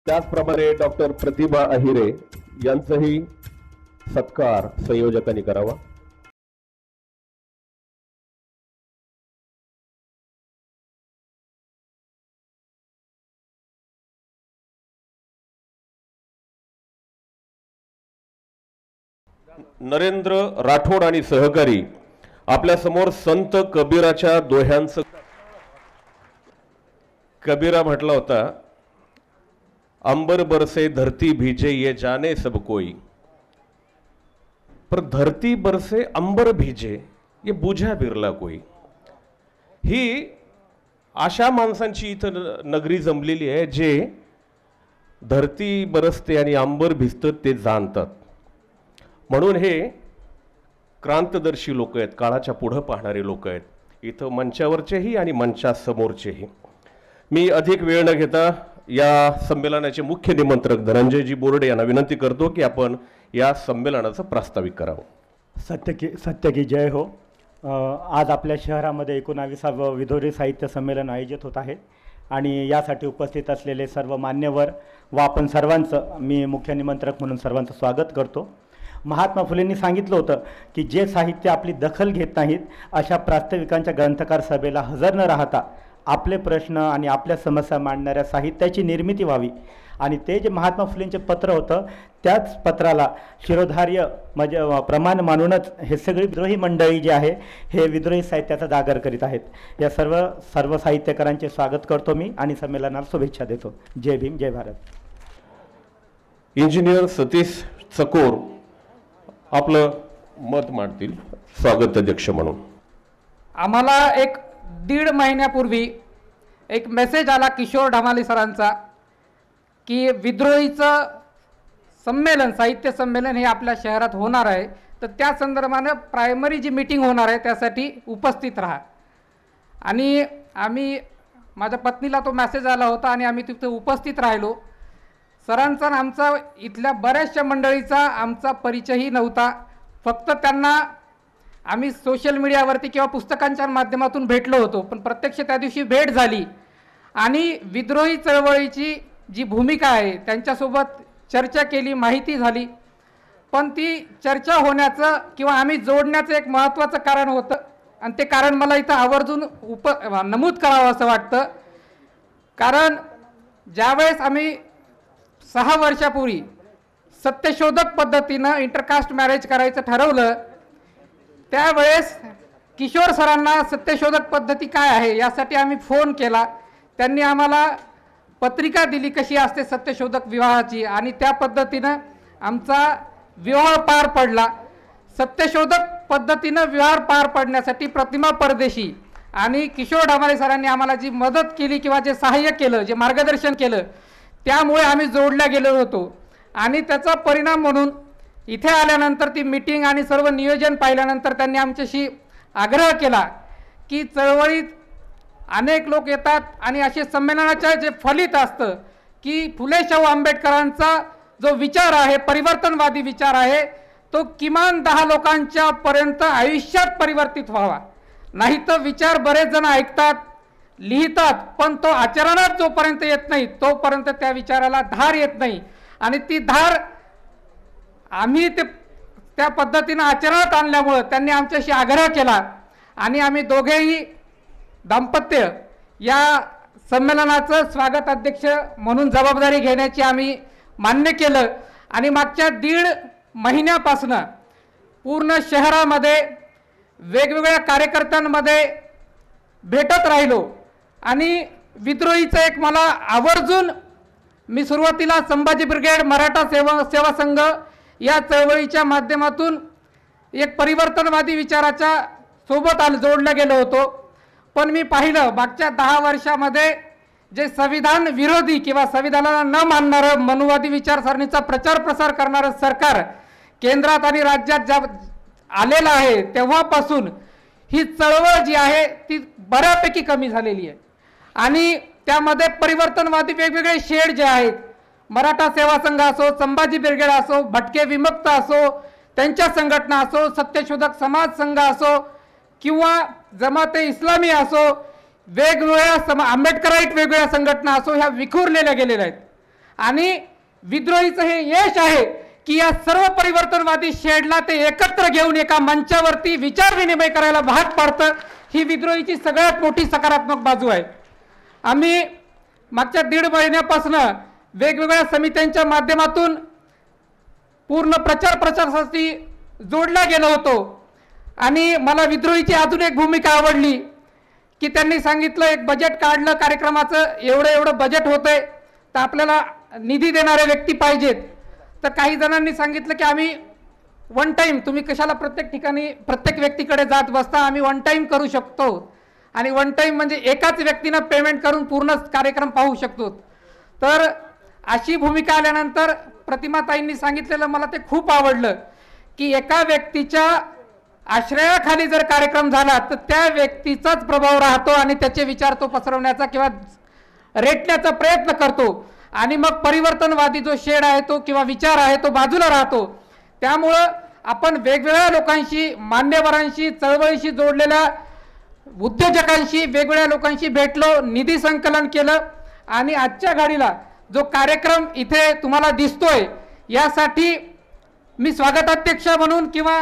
त्याचप्रमाणे डॉक्टर प्रतिभा अहिरे यांचाही सत्कार संयोजकांनी करावा. नरेंद्र राठोड आणि सहकारी आपल्या समोर संत कबीराच्या दोह्यांचं. कबीरा म्हटला होता, अंबर बरसे धरती भीजे ये जाने सब कोई, पर धरती बरसे अंबर भीजे ये बुझा बिरला कोई. ही अशा माणसांची इथं नगरी जमलेली आहे जे धरती बरसते आणि अंबर भिजतं ते जाणतात. म्हणून हे क्रांतदर्शी लोक आहेत, काळाच्या पुढं पाहणारे लोक आहेत इथं, मंचावरचेही आणि मंचासमोरचेही. मी अधिक वेळ न घेता या संमेलनाचे मुख्य निमंत्रक धनंजयजी बोर्डे यांना विनंती करतो की आपण या संमेलनाचं प्रास्ताविक करावं. सत्य की जय हो. आज आपल्या शहरामध्ये 19व्या विद्रोही साहित्य संमेलन आयोजित होत आहे आणि यासाठी उपस्थित असलेले सर्व मान्यवर व आपण सर्वांचं मी मुख्य निमंत्रक म्हणून सर्वांचं स्वागत करतो. महात्मा फुलेंनी सांगितलं होतं की जे साहित्य आपली दखल घेत नाहीत अशा प्रास्ताविकांच्या ग्रंथकार सभेला हजर न राहता आपले प्रश्न आणि आपल्या समस्या मांडणाऱ्या साहित्याची निर्मिती व्हावी. आणि ते जे महात्मा फुलेंचे पत्र होतं त्याच पत्राला शिरोधार्य म्हणजे प्रमाण मानूनच हे सगळी विद्रोही मंडळी जी आहे हे विद्रोही साहित्याचा जागर करीत आहेत. या सर्व साहित्यकारांचे स्वागत करतो मी आणि संमेलनाला शुभेच्छा देतो. जय भीम, जय भारत. इंजिनियर सतीश चकोर आपलं मत मांडतील स्वागत अध्यक्ष म्हणून. आम्हाला एक 1.5 महिन्यापूर्वी एक मेसेज आला किशोर ढमाले सरांचा की विद्रोहीचं संमेलन, साहित्य संमेलन हे आपल्या शहरात होणार आहे, तर त्या संदर्भानं प्रायमरी जी मीटिंग होणार आहे त्यासाठी उपस्थित राहा. आणि माझ्या पत्नीला तो मेसेज आला होता आणि आम्ही तिथे उपस्थित राहिलो. सरांचा आणि आमचा इथल्या बऱ्याचशा मंडळीचा आमचा परिचयही नव्हता. फक्त त्यांना आम्ही सोशल मीडियावरती किंवा पुस्तकांच्या माध्यमातून भेटलो होतो, पण प्रत्यक्ष त्या दिवशी भेट झाली आणि विद्रोही चळवळीची जी भूमिका आहे त्यांच्यासोबत चर्चा केली, माहिती झाली. पण ती चर्चा होण्याचं किंवा आम्ही जोडण्याचं एक महत्त्वाचं कारण होतं आणि ते कारण मला इथं आवर्जून नमूद करावं असं वाटतं. कारण ज्यावेळेस आम्ही 6 वर्षापूर्वी सत्यशोधक पद्धतीनं इंटरकास्ट मॅरेज करायचं ठरवलं, त्यावेळेस किशोर सरांना सत्यशोधक पद्धती काय आहे यासाठी आम्ही फोन केला. त्यांनी आम्हाला पत्रिका दिली कशी असते सत्यशोधक विवाहाची आणि त्या पद्धतीनं आमचा विवाह पार पडला. सत्यशोधक पद्धतीनं विवाह पार पडण्यासाठी प्रतिमा परदेशी आणि किशोर ढमाले सरांनी आम्हाला जी मदत केली किंवा जे सहाय्य केलं, जे मार्गदर्शन केलं, त्यामुळे आम्ही जोडल्या गेलो होतो. आणि त्याचा परिणाम म्हणून इथे आल्यानंतर ती मीटिंग आणि सर्व नियोजन पाहिल्यानंतर त्यांनी आमच्याशी आग्रह केला की चळवळीत अनेक लोक येतात आणि असे संमेलनाचे जे फलित असतं की फुले शाहू आंबेडकरांचा जो विचार आहे, परिवर्तनवादी विचार आहे, तो किमान 10 लोकांच्या पर्यंत आयुष्यात परिवर्तित व्हावा. नाही तर विचार बरेच जण ऐकतात, लिहितात, पण तो आचरणात जोपर्यंत येत नाही तोपर्यंत त्या विचाराला धार येत नाही. आणि ती धार आम्ही त्या पद्धतीनं आचरणात आणल्यामुळं त्यांनी आमच्याशी आग्रह केला आणि आम्ही दोघेही दाम्पत्य या संमेलनाचं स्वागत अध्यक्ष म्हणून जबाबदारी घेण्याची आम्ही मान्य केलं. आणि मागच्या 1.5 महिन्यापासून पूर्ण शहरामध्ये वेगवेगळ्या कार्यकर्त्यांमध्ये भेटत राहिलो आणि विद्रोहीचं एक मला आवर्जून मी सुरुवातीला संभाजी ब्रिगेड, मराठा सेवा संघ या चळवळीच्या माध्यमातून एक परिवर्तनवादी विचाराच्या सोबत जोडलं गेलो होतो. पण मी पाहिलं मागच्या 10 वर्षामध्ये जे संविधान विरोधी किंवा संविधानाला न मानणारं मनुवादी विचारसरणीचा प्रचार प्रसार करणारं सरकार केंद्रात आणि राज्यात ज्या आलेलं आहे तेव्हापासून ही चळवळ जी आहे ती बऱ्यापैकी कमी झालेली आहे. आणि त्यामध्ये परिवर्तनवादी वेगवेगळे शेड जे आहेत, मराठा सेवा संघ असो, संभाजी ब्रिगेड असो, भटके विमुक्त असो, त्यांच्या संघटना असो, सत्यशोधक समाज संघ असो किंवा जमाते इस्लामी असो, वेगवेगळ्या आंबेडकराईट वेगवेगळ्या संघटना असो, ह्या विखुरलेल्या गेलेल्या आहेत. आणि विद्रोहीचं हे यश आहे की या सर्व परिवर्तनवादी शेडला ते एकत्र घेऊन एका मंचावरती विचार विनिमय करायला भाग पाडतं. ही विद्रोहीची सगळ्यात मोठी सकारात्मक बाजू आहे. आम्ही मागच्या 1.5 महिन्यापासून वेगवेगळ्या समित्यांच्या माध्यमातून पूर्ण प्रचारासाठी जोडला गेलो होतो. आणि मला विद्रोहीची अजून एक भूमिका आवडली की त्यांनी सांगितलं, एक बजेट काढलं कार्यक्रमाचं, एवढं बजेट होतंय तर आपल्याला निधी देणारे व्यक्ती पाहिजेत. तर काही जणांनी सांगितलं की आम्ही वन टाईम, तुम्ही कशाला प्रत्येक ठिकाणी प्रत्येक व्यक्तीकडे जात बसता, आम्ही वन टाईम करू शकतो. आणि वन टाईम म्हणजे एकाच व्यक्तीनं पेमेंट करून पूर्ण कार्यक्रम पाहू शकतो. तर अशी भूमिका आल्यानंतर प्रतिमाताईंनी सांगितलेलं मला ते खूप आवडलं की एका व्यक्तीच्या आश्रयाखाली जर कार्यक्रम झाला तर त्या व्यक्तीचाच प्रभाव राहतो आणि त्याचे विचार तो पसरवण्याचा किंवा रेटण्याचा प्रयत्न करतो. आणि मग परिवर्तनवादी जो शेड आहे तो किंवा विचार आहे तो बाजूला राहतो. त्यामुळं आपण वेगवेगळ्या लोकांशी, मान्यवरांशी, चळवळीशी जोडलेल्या उद्योजकांशी, वेगवेगळ्या लोकांशी भेटलो, निधी संकलन केलं. आणि आजच्या घडीला जो कार्यक्रम इथे तुम्हाला दिसतोय यासाठी मी स्वागताध्यक्ष म्हणून किंवा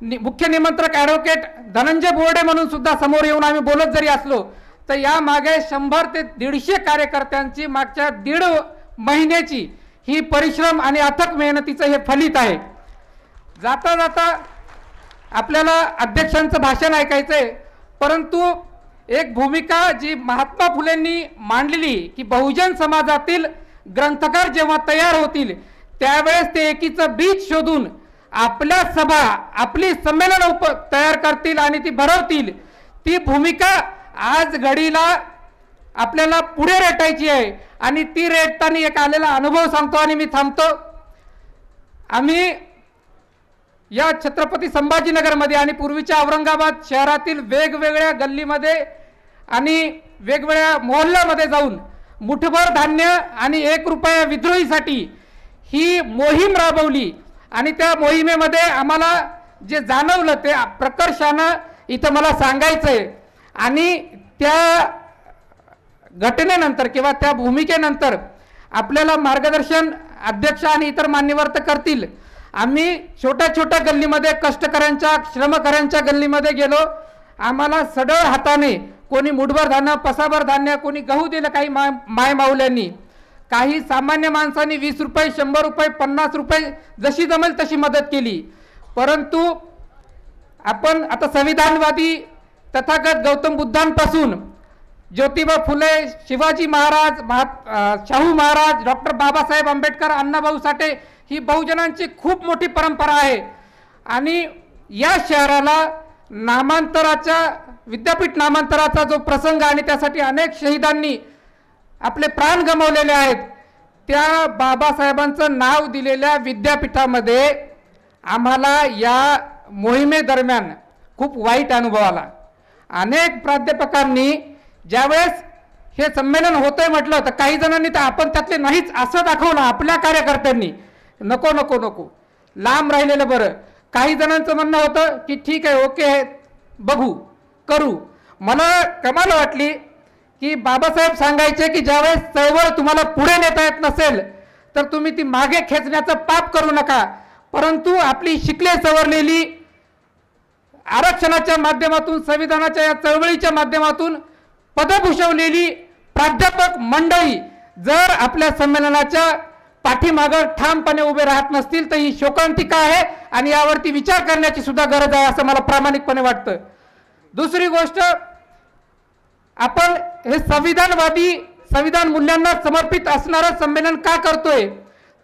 मुख्य निमंत्रक ॲडव्होकेट धनंजय बोर्डे म्हणून सुद्धा समोर येऊन आम्ही बोलत जरी असलो तर या मागे 100 ते 150 कार्यकर्त्यांची मागच्या 1.5 महिन्याची ही परिश्रम आणि अथक मेहनतीचं हे फलित आहे. जाता जाता आपल्याला अध्यक्षांचं भाषण ऐकायचंय, परंतु एक भूमिका जी महात्मा फुलेंनी मांडलेली की बहुजन समाजातील ग्रंथकार जेव्हा तयार होतील त्यावेळेस ते एकीचं बीज शोधून आपल्या सभा आपली संमेलन तयार करतील आणि ती भरवतील. ती भूमिका आज घडीला आपल्याला पुढे रेटायची आहे आणि ती रेटताना एक आलेला अनुभव सांगतो आणि मी थांबतो. आम्ही या छत्रपती संभाजीनगरमध्ये आणि पूर्वीच्या औरंगाबाद शहरातील वेगवेगळ्या गल्लीमध्ये आणि वेगवेगळ्या मोहल्ल्यामध्ये जाऊन मुठभर धान्य आणि 1 रुपया विद्रोहीसाठी ही मोहीम राबवली आणि त्या मोहिमेमध्ये आम्हाला जे जाणवलं ते प्रकर्षानं इथं मला सांगायचं आहे. आणि त्या घटनेनंतर किंवा त्या भूमिकेनंतर आपल्याला मार्गदर्शन अध्यक्ष आणि इतर मान्यवर तर करतील. आम्ही छोट्या छोट्या गल्लीमध्ये कष्टकऱ्यांच्या श्रमकऱ्यांच्या गल्लीमध्ये गेलो. आम्हाला सडळ हाताने कोणी मुठभर धान्य पसाभर धान्य कोणी गहू दिलं काही माय माऊल्यांनी, काही सामान्य माणसांनी 20 रुपये 100 रुपये 50 रुपये जशी जमेल तशी मदत केली. परंतु आपण आता संविधानवादी तथागत गौतम बुद्धांपासून ज्योतिबा फुले, शिवाजी महाराज, शाहू महाराज, डॉक्टर बाबासाहेब आंबेडकर, अण्णाभाऊ साठे ही बहुजनांची खूप मोठी परंपरा आहे. आणि या शहराला नामांतराच्या विद्यापीठ नामांतराचा जो प्रसंग आणि त्यासाठी अनेक शहीदांनी आपले प्राण गमावलेले आहेत, त्या बाबासाहेबांचं नाव दिलेल्या विद्यापीठामध्ये आम्हाला या मोहिमेदरम्यान खूप वाईट अनुभव आला. अनेक प्राध्यापकांनी ज्यावेळेस हे संमेलन होतंय म्हटलं तर काही जणांनी तर आपण त्यातले नाहीच असं दाखवलं आपल्या कार्यकर्त्यांनी. नको नको नको, लांब राहिलेलं बरं. काही जणांचं म्हणणं होतं की ठीक आहे, ओके आहे, बघू करू. मला कमाल वाटली की बाबासाहेब सांगायचे की ज्यावेळेस चळवळ तुम्हाला पुढे नेता येत नसेल तर तुम्ही ती मागे खेचण्याचं पाप करू नका, परंतु आपली शिकले सवरलेली आरक्षणाच्या माध्यमातून संविधानाच्या या चळवळीच्या माध्यमातून पदभूषवलेली प्राध्यापक मंडळी जर आपल्या संमेलनाच्या पाठीमागं ठामपणे उभे राहत नसतील तर ही शोकांतिका आहे आणि यावरती विचार करण्याची सुद्धा गरज आहे असं मला प्रामाणिकपणे वाटतं. दुसरी गोष्ट, आपण हे संविधानवादी संविधान मूल्यांना समर्पित असणारं संमेलन का करतोय,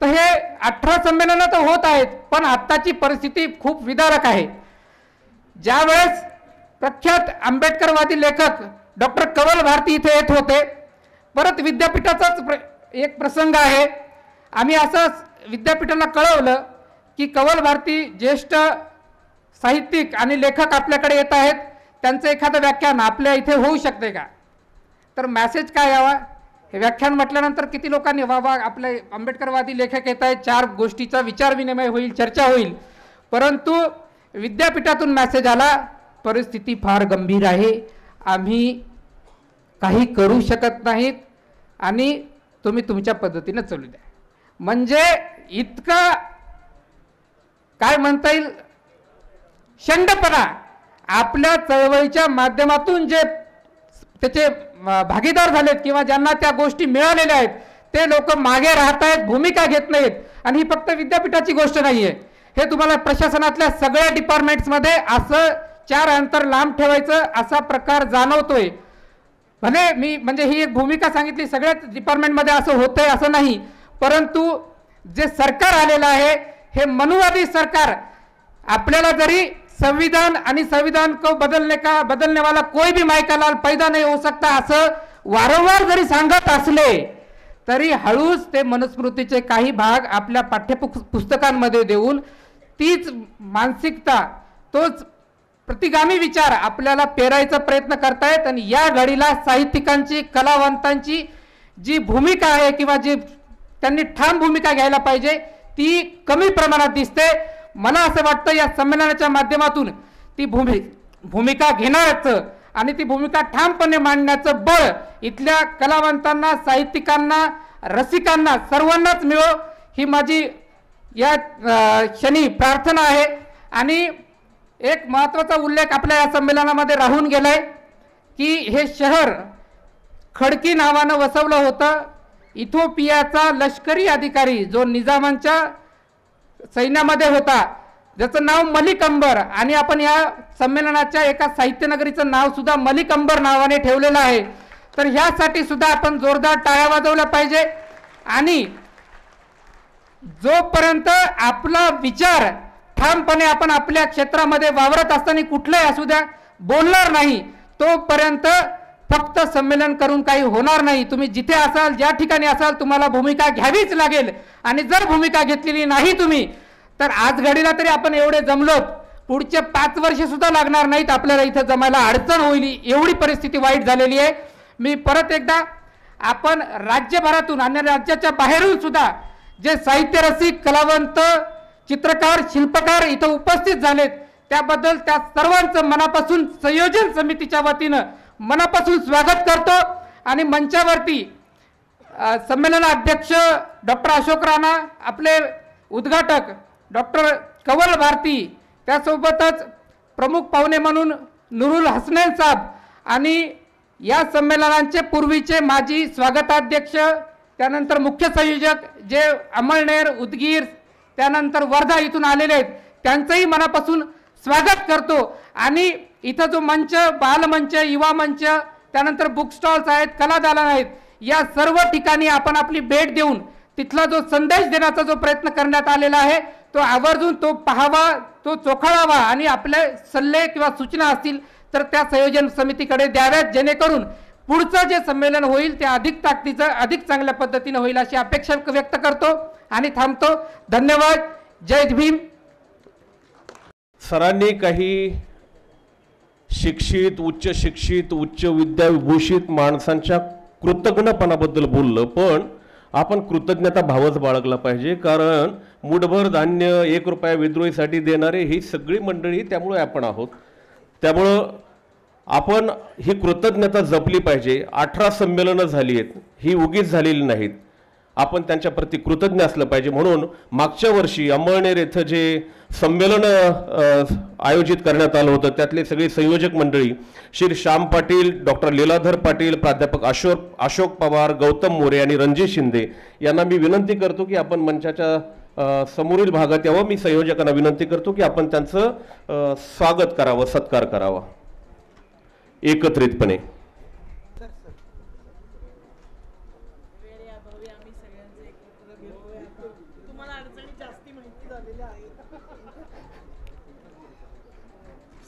तर हे 18 संमेलनं तर होत आहेत पण आत्ताची परिस्थिती खूप विदारक आहे. ज्यावेळेस प्रख्यात आंबेडकरवादी लेखक डॉक्टर कवल भारती इथे येत होते, परत विद्यापीठाचाच एक प्रसंग आहे. आम्ही असं विद्यापीठाला कळवलं की कवल भारती ज्येष्ठ साहित्यिक आणि लेखक आपल्याकडे येत आहेत, त्यांचं एखादं व्याख्यान आपल्या इथे होऊ शकते का. तर मेसेज काय यावा, हे व्याख्यान म्हटल्यानंतर किती लोकांनी वा आपले आंबेडकरवादी लेखक येत आहेत, 4 गोष्टीचा विचार विनिमय होईल, चर्चा होईल. परंतु विद्यापीठातून मेसेज आला, परिस्थिती फार गंभीर आहे, आम्ही काही करू शकत नाहीत आणि तुम्ही तुमच्या पद्धतीने चालू द्या. म्हणजे इतका काय म्हणता येईल शंडपणा आपल्या चळवळीच्या माध्यमातून जे त्याचे भागीदार झालेत किंवा ज्यांना त्या गोष्टी मिळालेल्या आहेत ते लोक मागे राहत आहेत, भूमिका घेत नाहीत. आणि ही फक्त विद्यापीठाची गोष्ट नाहीये, हे तुम्हाला प्रशासनातल्या सगळ्या डिपार्टमेंट्समध्ये असं 4 अंतर लांब ठेवायचं असा प्रकार जाणवतोय. भले मी म्हणजे ही एक भूमिका सांगितली, सगळ्याच डिपार्टमेंटमध्ये असं होतंय असं नाही, परंतु जे सरकार आलेलं आहे हे मनुवादी सरकार आपल्याला जरी संविधान आणि संविधान को बदलने वाला कोई भी मायकालाल पैदा नहीं हो सकता असं वारंवार जरी सांगत असले तरी हळूच ते मनुस्मृतीचे काही भाग आपल्या पाठ्यपुस्तकांमध्ये देऊन तीच मानसिकता तोच प्रतिगामी विचार आपल्याला पेरायचा प्रयत्न करतायत. आणि या घडीला साहित्यिकांची कलावंतांची जी भूमिका आहे किंवा जी त्यांनी ठाम भूमिका घ्यायला पाहिजे ती कमी प्रमाणात दिसते. मला असं वाटतं या संमेलनाच्या माध्यमातून ती भूमिका घेणारच आणि ती भूमिका ठामपणे मांडण्याचं बळ इथल्या कलावंतांना, साहित्यिकांना, रसिकांना सर्वांनाच मिळो ही माझी या क्षणी प्रार्थना आहे. आणि एक महत्त्वाचा उल्लेख आपल्या या संमेलनामध्ये राहून गेलाय की हे शहर खडकी नावानं वसवलं होतं. इथिओपियाचा लष्करी अधिकारी जो निजामांच्या सैन्यामध्ये होता ज्याचं नाव मलिक अंबर, आणि आपण या संमेलनाच्या एका साहित्यनगरीचं नाव सुद्धा मलिक अंबर नावाने ठेवलेलं आहे. तर ह्यासाठी सुद्धा आपण जोरदार टाळ्या वाजवल्या पाहिजे. आणि जोपर्यंत आपला विचार ठामपणे आपण आपल्या क्षेत्रामध्ये वावरत असताना कुठलाही असू द्या बोलणार नाही, तोपर्यंत फक्त संमेलन करून काही होणार नाही. तुम्ही जिथे असाल, ज्या ठिकाणी असाल, तुम्हाला भूमिका घ्यावीच लागेल. आणि जर भूमिका घेतलेली नाही तुम्ही, तर आज घडीला तरी आपण एवढे जमलोत, पुढचे 5 वर्ष सुद्धा लागणार नाहीत आपल्याला इथं जमायला, अडचण होईल, एवढी परिस्थिती वाईट झालेली आहे. मी परत एकदा आपण राज्यभरातून आणि राज्याच्या बाहेरून सुद्धा जे साहित्य रसिक, कलावंत, चित्रकार, शिल्पकार इथं उपस्थित झालेत, त्याबद्दल त्या सर्वांचं मनापासून संयोजन समितीच्या वतीनं मनापासून स्वागत करतो. आणि मंचावरती संमेलनाध्यक्ष डॉक्टर अशोक राणा, आपले उद्घाटक डॉक्टर कवल भारती, त्यासोबतच प्रमुख पाहुणे म्हणून नुरुल हसनैन साहेब आणि या संमेलनांचे पूर्वीचे माजी स्वागताध्यक्ष, त्यानंतर मुख्य संयोजक जे अमळनेर, उदगीर, त्यानंतर वर्धा इथून आलेले आहेत, त्यांचंही मनापासून स्वागत करतो. आणि इथं जो मंच, बालमंच, युवा मंच, त्यानंतर बुक स्टॉल्स आहेत, कला दालन आहेत, या सर्व ठिकाणी आपण आपली भेट देऊन तिथला जो संदेश देण्याचा जो प्रयत्न करण्यात आलेला आहे तो आवर्जून तो पाहावा, तो चोखाळावा आणि आपले सल्ले किंवा सूचना असतील तर त्या संयोजन समितीकडे द्याव्यात, जेणेकरून पुढचं जे संमेलन होईल ते अधिक ताकदीचं, अधिक चांगल्या पद्धतीने होईल अशी अपेक्षा व्यक्त करतो आणि थांबतो. धन्यवाद. जय भीम. सरांनी काही शिक्षित, उच्च शिक्षित, उच्च विद्याविभूषित माणसांच्या कृतज्ञपणाबद्दल बोललं, पण आपण कृतज्ञता भावच बाळगला पाहिजे. कारण मुठभर धान्य 1 रुपया विद्रोहीसाठी देणारे ही सगळी मंडळी त्यामुळे आपण आहोत. त्यामुळं आपण ही कृतज्ञता जपली पाहिजे. 18 संमेलनं झाली आहेत, ही उगीच झालेली नाहीत. आपण त्यांच्या प्रति कृतज्ञ असलं पाहिजे. म्हणून मागच्या वर्षी अंमळनेर येथे जे संमेलन आयोजित करण्यात आलं होतं, त्यातले सगळे संयोजक मंडळी श्री श्याम पाटील, डॉक्टर लीलाधर पाटील, प्राध्यापक अशोक पवार, गौतम मोरे आणि रणजित शिंदे यांना मी विनंती करतो की आपण मंचाच्या समोरील भागात यावं. मी संयोजकांना विनंती करतो की आपण त्यांचं स्वागत करावं, सत्कार करावा एकत्रितपणे.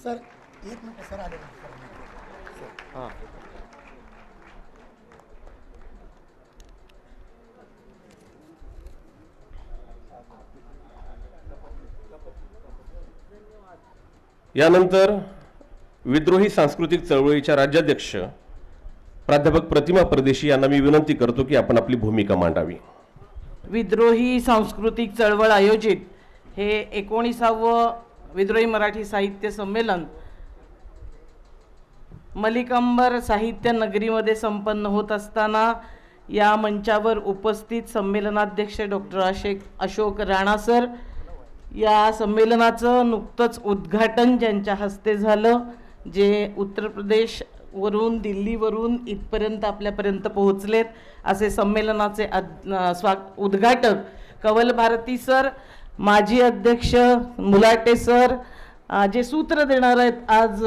सर एक मिनिट सर आले. हां यानंतर विद्रोही सांस्कृतिक चळवळीच्या राज्याध्यक्ष प्राध्यापक प्रतिमा परदेशी यांना मी विनंती करतो की आपण आपली भूमिका मांडावी. विद्रोही सांस्कृतिक चळवळ आयोजित हे 19वे विद्रोही मराठी साहित्य संमेलन मलिकांबर साहित्य नगरीमध्ये संपन्न होत असताना या मंचावर उपस्थित संमेलनाध्यक्ष डॉक्टर अशोक राणा सर, या संमेलनाचं नुकतंच उद्घाटन ज्यांच्या हस्ते झालं, जे उत्तर प्रदेशवरून, दिल्लीवरून इथपर्यंत आपल्यापर्यंत पोहोचलेत, असे संमेलनाचे उद्घाटक कवल भारती सर, माजी अध्यक्ष मुलाटे सर, जे सूत्र देणार आहेत आज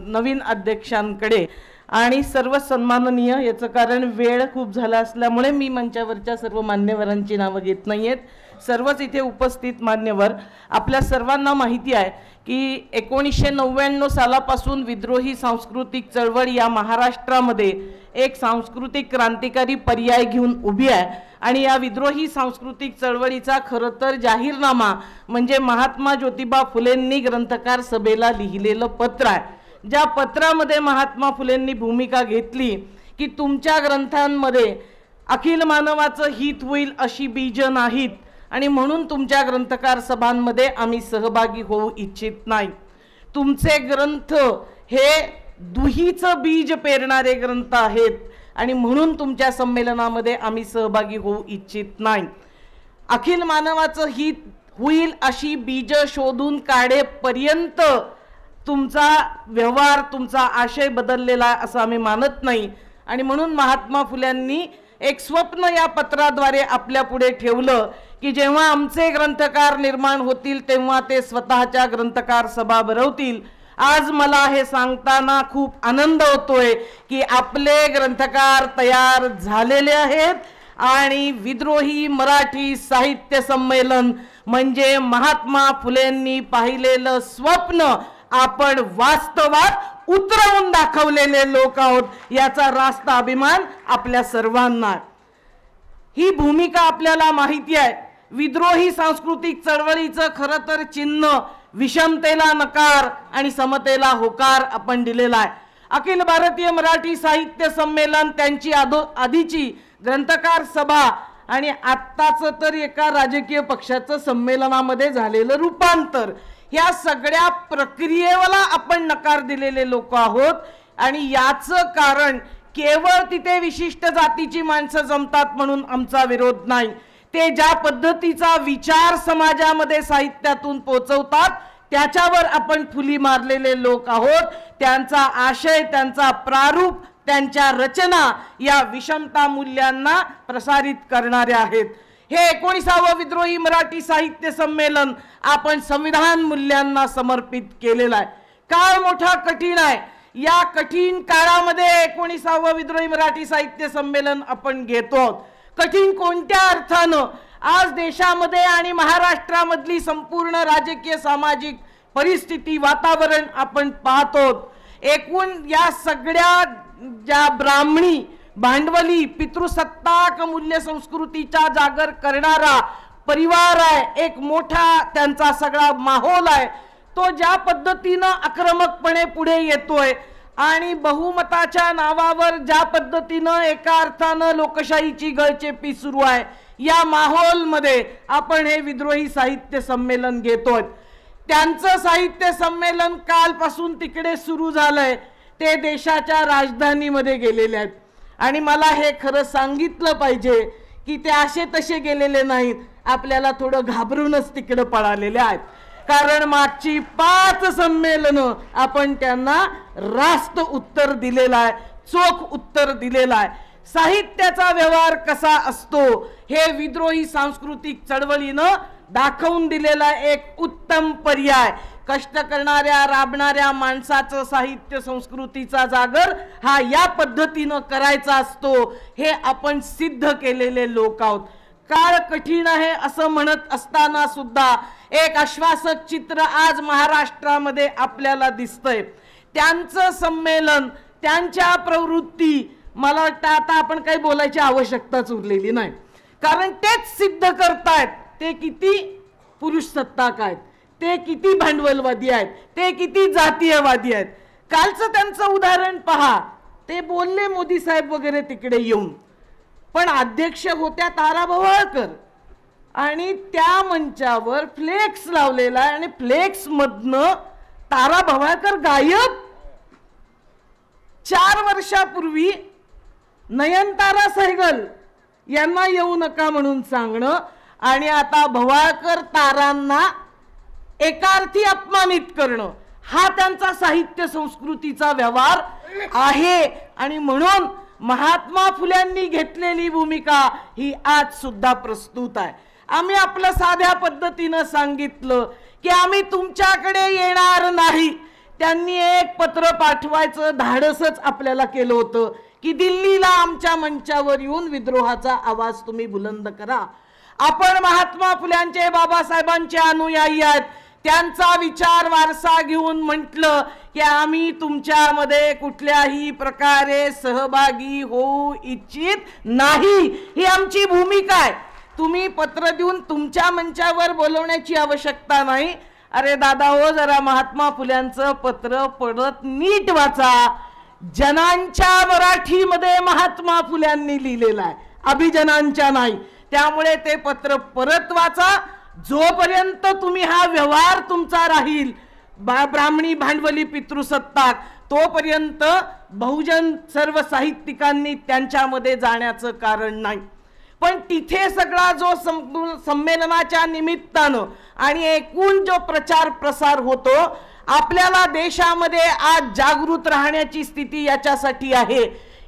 नवीन अध्यक्षांकडे, आणि सर्व सन्माननीय. याचं कारण वेळ खूप झाला असल्यामुळे मी मंचावरच्या सर्व मान्यवरांची नावं घेत नाही आहेत. सर्वच इथे उपस्थित मान्यवर, आपल्या सर्वांना माहिती आहे की 1999 सालापासून विद्रोही सांस्कृतिक चळवळ या महाराष्ट्रामध्ये एक सांस्कृतिक क्रांतिकारी पर्याय घेऊन उभी आहे. आणि या विद्रोही सांस्कृतिक चळवळीचा खरं तर जाहीरनामा म्हणजे महात्मा ज्योतिबा फुलेंनी ग्रंथकार सभेला लिहिलेलं पत्र आहे. ज्या पत्रामध्ये महात्मा फुलेंनी भूमिका घेतली की तुमच्या ग्रंथांमध्ये अखिल मानवाचं हित होईल अशी बीज नाहीत आणि म्हणून तुमच्या ग्रंथकार सभांमध्ये आम्ही सहभागी होऊ इच्छित नाही. तुमचे ग्रंथ हे दुहीचं बीज पेरणारे ग्रंथ आहेत आणि म्हणून तुमच्या संमेलनामध्ये आम्ही सहभागी होऊ इच्छित नाही. अखिल मानवाचं हित होईल अशी बीज शोधून काढेपर्यंत तुमचा व्यवहार, तुमचा आशय बदललेला असं आम्ही मानत नाही. आणि म्हणून महात्मा फुल्यांनी एक स्वप्न या पत्राद्वारे आपल्या पुढे ठेवलं की जेव्हा आमचे ग्रंथकार निर्माण होतील तेव्हा ते स्वतःच्या ग्रंथकार सभा भरवतील. आज मला हे सांगताना खूप आनंद होतोय की आपले ग्रंथकार तयार झालेले आहेत आणि विद्रोही मराठी साहित्य संमेलन म्हणजे महात्मा फुलेंनी पाहिलेलं स्वप्न आपण वास्तवात उतरवून दाखवलेले लोक आहोत याचा रास्त अभिमान आपल्या सर्वांना. ही भूमिका आपल्याला माहिती आहे. विद्रोही सांस्कृतिक चळवळीचं खरं तर चिन्ह विषमतेला नकार आणि समतेला होकार आपण दिलेला आहे. अखिल भारतीय मराठी साहित्य संमेलन, त्यांची आधीची ग्रंथकार सभा आणि आत्ताचं तर एका राजकीय पक्षाचं संमेलनामध्ये झालेलं रूपांतर, ह्या सगळ्या प्रक्रियेला आपण नकार दिलेले लोक आहोत. आणि याचं कारण केवळ तिथे विशिष्ट जातीची माणसं जमतात म्हणून आमचा विरोध नाही. ते ज्या पद्धतीचा विचार समाजामध्ये साहित्यातून पोचवतात त्याच्यावर आपण फुली मारलेले लोक आहोत. त्यांचा आशय, त्यांचा प्रारूप, त्यांच्या रचना या विषमता मूल्यांना प्रसारित करणारे आहेत. हे 19वे विद्रोही मराठी साहित्य संमेलन आपण संविधान मूल्यांना समर्पित केलेलं आहे. काळ मोठा कठीण आहे. या कठीण काळामध्ये 19वे विद्रोही मराठी साहित्य संमेलन आपण घेतो. कठीण कोणत्या अर्थानं? आज देशामध्ये आणि महाराष्ट्रामधली संपूर्ण राजकीय सामाजिक परिस्थिती, वातावरण आपण पाहतो. एकूण या सगळ्या ज्या ब्राह्मणी, भांडवली, पितृसत्ताक मूल्य संस्कृतीचा जागर करणारा परिवार आहे, एक मोठा त्यांचा सगळा माहोल आहे, तो ज्या पद्धतीनं आक्रमकपणे पुढे येतोय आणि बहुमताच्या नावावर ज्या पद्धतीनं एका अर्थानं लोकशाहीची गळचेपी सुरू आहे, या माहोलमध्ये आपण हे विद्रोही साहित्य संमेलन घेतोय. त्यांचं साहित्य संमेलन कालपासून तिकडे सुरू झालंय. ते देशाच्या राजधानीमध्ये गेलेले आहेत. आणि मला हे खरं सांगितलं पाहिजे की ते असे तसे गेलेले नाहीत. आपल्याला थोडं घाबरूनच तिकडे पळालेले आहेत. कारण मागची 5 संमेलनं आपण त्यांना रास्त उत्तर दिलेलं आहे, चोख उत्तर दिलेलं आहे. साहित्याचा व्यवहार कसा असतो हे विद्रोही सांस्कृतिक चळवळीनं दाखवून दिलेला एक उत्तम पर्याय. कष्ट करणाऱ्या, राबणाऱ्या माणसाचं साहित्य संस्कृतीचा जागर हा या पद्धतीनं करायचा असतो हे आपण सिद्ध केलेले लोक आहोत. काळ कठीण आहे असं म्हणत असताना सुद्धा एक आश्वासक चित्र आज महाराष्ट्रामध्ये आपल्याला दिसतंय. त्यांचं संमेलन, त्यांच्या प्रवृत्ती, मला वाटतं आता आपण काही बोलायची आवश्यकताच उरलेली नाही. कारण तेच सिद्ध करतायत ते किती पुरुष सत्ताक आहेत, ते किती भांडवलवादी आहेत, ते किती जातीयवादी आहेत. कालचं त्यांचं उदाहरण पहा. ते बोलले मोदी साहेब वगैरे तिकडे येऊन, पण अध्यक्ष होत्या तारा भवाळकर आणि त्या मंचावर फ्लेक्स लावलेला आहे आणि फ्लेक्स मधनं तारा भवाळकर गायब. 4 वर्षापूर्वी नयनतारा सहगल यांना येऊ नका म्हणून सांगणं आणि आता भवाळकर तारांना एकार्थी अपमानित करणं हा त्यांचा साहित्य संस्कृतीचा व्यवहार आहे. आणि म्हणून महात्मा फुल्यांनी घेतलेली भूमिका ही आज सुद्धा प्रस्तुत आहे. आम्ही आपलं साध्या पद्धतीनं सांगितलं की आम्ही तुमच्याकडे येणार नाही. त्यांनी एक पत्र पाठवायचं धाडसच आपल्याला केलं होतं की दिल्लीला आमच्या मंचावर येऊन विद्रोहाचा आवाज तुम्ही बुलंद करा. आपण महात्मा फुल्यांचे, बाबासाहेबांचे अनुयायी आहेत. त्यांचा विचार वारसा घेऊन म्हटलं की आम्ही तुमच्यामध्ये कुठल्याही प्रकारे सहभागी होऊ इच्छित नाही, ही आमची भूमिका आहे. तुम्ही पत्र देऊन तुमच्या मंचावर बोलवण्याची आवश्यकता नाही. अरे दादा हो, जरा महात्मा फुल्यांचं पत्र परत नीट वाचा. जनांच्या मराठीमध्ये महात्मा फुल्यांनी लिहिलेलं आहे, अभिजनांच्या नाही. त्यामुळे ते पत्र परत वाचा. जोपर्यंत तुम्ही हा व्यवहार तुमचा राहील ब्राह्मणी, भांडवली, पितृसत्ताक, तोपर्यंत बहुजन सर्व साहित्यिकांनी त्यांच्यामध्ये जाण्याचं कारण नाही. पण तिथे सगळा जो संमेलनाच्या निमित्तानं आणि एकूण जो प्रचार प्रसार होतो, आपल्याला देशामध्ये आज जागृत राहण्याची स्थिती याच्यासाठी आहे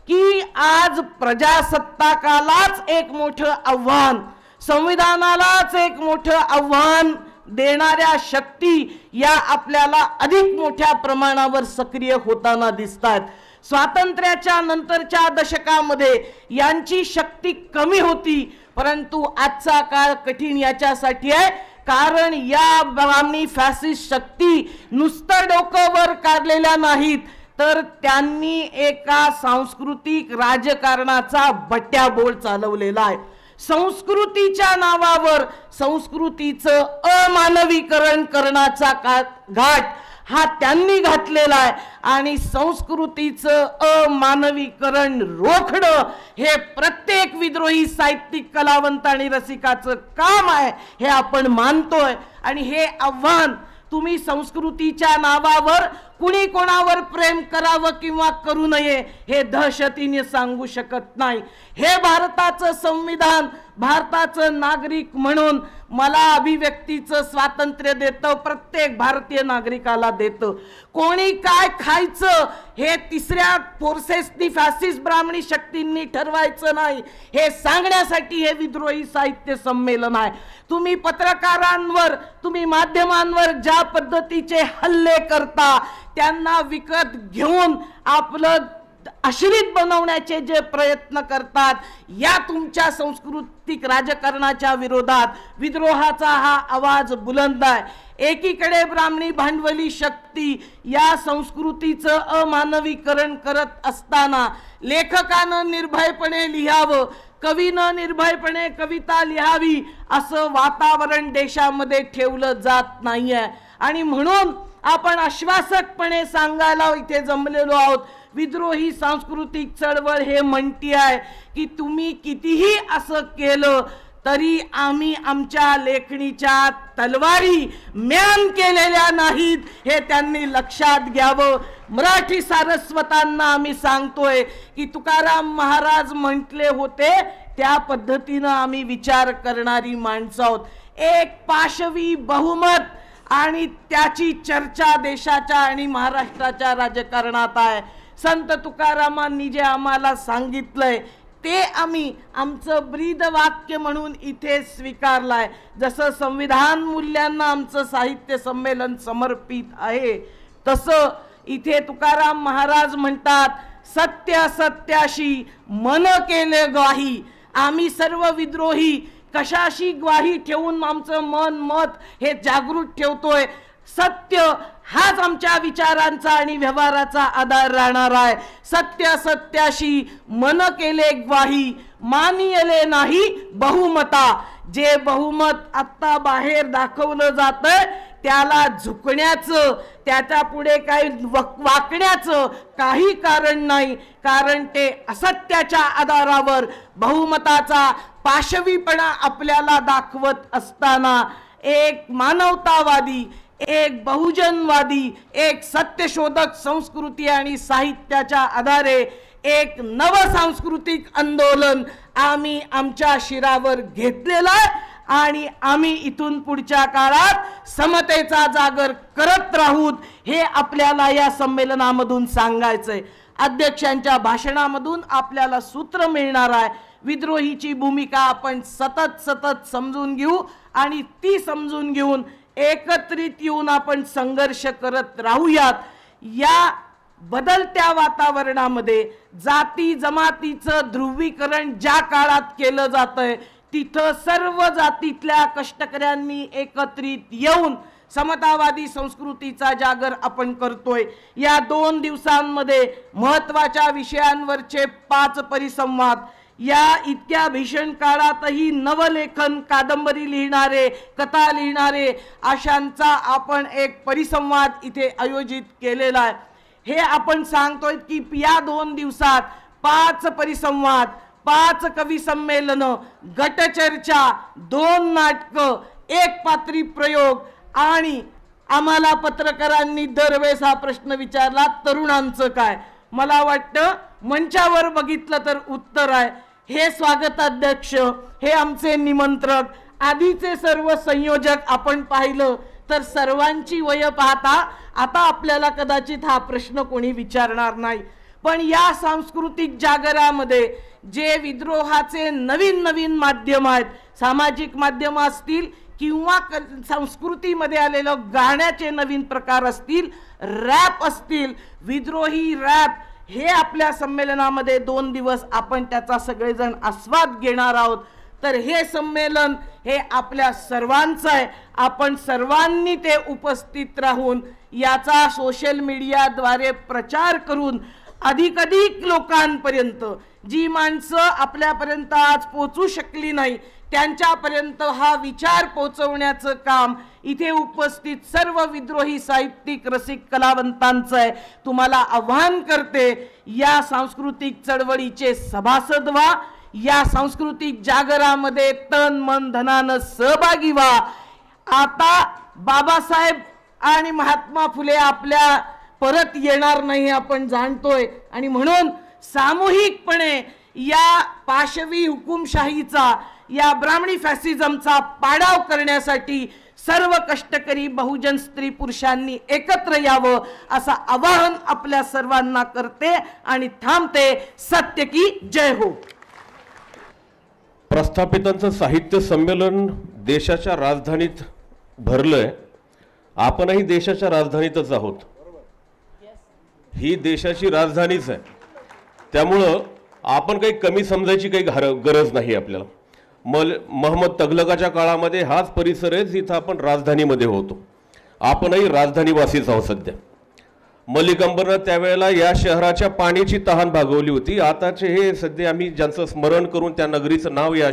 की आज प्रजासत्ताकालाच एक मोठं आव्हान, संविधानालाच एक मोठं आव्हान देणाऱ्या शक्ती या आपल्याला अधिक मोठ्या प्रमाणावर सक्रिय होताना दिसतात. स्वातंत्र्याच्या नंतरच्या दशकामध्ये यांची शक्ती कमी होती, परंतु आजचा काळ कठीण याच्यासाठी आहे कारण या ब्राह्मणी फॅसिस्ट शक्ती नुसतं डोकं वर काढलेल्या नाहीत, तर त्यांनी एका सांस्कृतिक राजकारणाचा बट्ट्याबोळ चालवलेला आहे. संस्कृतीच्या नावावर संस्कृतीचं अमानवीकरण करण्याचा घाट हा त्यांनी घातलेला आहे आणि संस्कृतीचं अमानवीकरण रोखणं हे प्रत्येक विद्रोही साहित्यिक कलावंत आणि रसिकाचं काम आहे हे आपण मानतोय. आणि हे आव्हान तुम्ही संस्कृतीच्या नावावर कुणी कोणावर प्रेम करावं किंवा करू नये हे दहशतीने सांगू शकत नाही. हे भारताचं संविधान भारताचं नागरिक म्हणून मला अभिव्यक्तीचं स्वातंत्र्य देतं, प्रत्येक भारतीय नागरिकाला देतं. कोणी काय खायचं हे तिसऱ्या फोर्सेसनी फॅसिस्ट ब्राह्मणी शक्तींनी ठरवायचं नाही, हे सांगण्यासाठी हे विद्रोही साहित्य संमेलन आहे. तुम्ही पत्रकारांवर तुम्ही माध्यमांवर ज्या पद्धतीचे हल्ले करता, त्यांना विकत घेऊन आपलं आश्रित बनवण्याचे जे प्रयत्न करतात, या तुमच्या सांस्कृतिक राजकारणाच्या विरोधात विद्रोहाचा हा आवाज बुलंद आहे. एकीकडे ब्राह्मणी भांडवली शक्ती या संस्कृतीचं अमानवीकरण करत असताना लेखकानं निर्भयपणे लिहावं, कवीनं निर्भयपणे कविता लिहावी असं वातावरण देशामध्ये ठेवलं जात नाहीये. आणि म्हणून आपण आश्वासकपणे सांगायला इथे जमलेलो आहोत, विद्रोही सांस्कृतिक चळवळ हे म्हणती आहे की तुम्ही कितीही असं केलं तरी आम्ही आमच्या लेखणीच्या तलवारी म्यान केलेल्या नाहीत, हे त्यांनी लक्षात घ्यावं. मराठी सारस्वतांना आम्ही सांगतोय की तुकाराम महाराज म्हटले होते त्या पद्धतीनं आम्ही विचार करणारी माणसं आहोत. एक पाशवी बहुमत आणि त्याची चर्चा देशाच्या आणि महाराष्ट्राच्या राजकारणात आहे. संत तुकारामांनी जे आम्हाला सांगितलंय ते आम्ही आमचं ब्रीद वाक्य म्हणून इथे स्वीकारलंय. जसं संविधान मूल्यांना आमचं साहित्य संमेलन समर्पित आहे, तसं इथे तुकाराम महाराज म्हणतात, सत्य सत्याशी मन केले ग्वाही. आम्ही सर्व विद्रोही कशाशी ग्वाही ठेवून आमचं मन मत हे जागृत ठेवतोय. सत्य हाच आमच्या विचारांचा आणि व्यवहाराचा आधार राहणार आहे. सत्य सत्याशी मन केले ग्वाही, मानियले नाही बहुमता. जे बहुमत आता बाहेर दाखवलं जातंय त्याला झुकण्याचं, त्याच्या पुढे काही वाकण्याचं काही कारण नाही, कारण ते असत्याच्या आधारावर बहुमताचा पाशवीपणा आपल्याला दाखवत असताना एक मानवतावादी, एक बहुजनवादी, एक सत्यशोधक संस्कृती आणि साहित्याच्या आधारे एक नव सांस्कृतिक आंदोलन आम्ही आमच्या शिरावर घेतलेलं आहे आणि आम्ही इथून पुढच्या काळात समतेचा जागर करत राहूत, हे आपल्याला या संमेलनामधून सांगायचंय. अध्यक्षांच्या भाषणामधून आपल्याला सूत्र मिळणार आहे. विद्रोहीची भूमिका आपण सतत समजून घेऊ आणि ती समजून घेऊन एकत्रित येऊन आपण संघर्ष करत राहूयात. या बदलत्या वातावरणामध्ये जाती जमातीचं ध्रुवीकरण ज्या काळात केलं जातंय, तिथं सर्व जातीतल्या कष्टकऱ्यांनी एकत्रित येऊन समतावादी संस्कृतीचा जागर आपण करतोय. या 2 दिवसांमध्ये महत्त्वाच्या विषयांवरचे 5 परिसंवाद, या इतक्या भीषण काळातही नवलेखन, कादंबरी लिहिणारे, कथा लिहिणारे अशांचा आपण एक परिसंवाद इथे आयोजित केलेला आहे. हे आपण सांगतोय की या 2 दिवसात 5 परिसंवाद, 5 कवी संमेलन, गटचर्चा, 2 नाटकं, 1 पात्री प्रयोग आणि आम्हाला पत्रकारांनी दरवेळेस हा प्रश्न विचारला, तरुणांचं काय? मला वाटतं मंचावर बघितलं तर उत्तर आहे. हे स्वागताध्यक्ष, हे आमचे निमंत्रक, आधीचे सर्व संयोजक आपण पाहिलं तर सर्वांची वय पाहता आता आपल्याला कदाचित हा प्रश्न कोणी विचारणार नाही. पण या सांस्कृतिक जागरामध्ये जे विद्रोहाचे नवीन माध्यम आहेत, सामाजिक माध्यम असतील किंवा संस्कृतीमध्ये आलेलं गाण्याचे नवीन प्रकार असतील, रॅप असतील, विद्रोही रॅप हे आपल्या संमेलनामध्ये 2 दिवस आपण त्याचा सगळेजण आस्वाद घेणार आहोत. तर हे संमेलन हे आपल्या सर्वांचं आहे. आपण सर्वांनी ते उपस्थित राहून याचा सोशल मीडियाद्वारे प्रचार करून अधिकाधिक लोकांपर्यंत, जी माणसं आपल्यापर्यंत आज पोचू शकली नाही त्यांच्यापर्यंत हा विचार पोचवण्याचं काम इथे उपस्थित सर्व विद्रोही साहित्यिक रसिक कलावंतांचं आहे. तुम्हाला आव्हान करते, या सांस्कृतिक चळवळीचे सभासद व्हा, या सांस्कृतिक जागरामध्ये तन मन धनानं सहभागी व्हा. आता बाबासाहेब आणि महात्मा फुले आपल्या परत येणार नाही आपण जाणतोय, आणि म्हणून सामूहिकपणे या पाशवी हुकुमशाहीचा, या ब्राह्मणी फॅसिझमचा पाडाव करण्यासाठी सर्व कष्टकरी बहुजन स्त्री पुरुषांनी एकत्र यावं असं आवाहन आपल्या सर्वांना करते आणि थांबते. सत्य की जय हो. प्रस्थापितांचं साहित्य संमेलन देशाच्या राजधानीत भरलंय. आपणही देशाच्या राजधानीतच आहोत. ही देशाची राजधानीच आहे, त्यामुळं आपण काही कमी समजायची काही गरज नाही आपल्याला. महम्मद तगलकाच्या काळामध्ये हाच परिसर आहे जिथं आपण राजधानीमध्ये होतो. आपणही राजधानीवासीच आहोत सध्या. मलिक अंबरनं त्यावेळेला या शहराच्या पाण्याची तहान भागवली होती. आताचे हे सध्या आम्ही ज्यांचं स्मरण करून त्या नगरीचं नाव या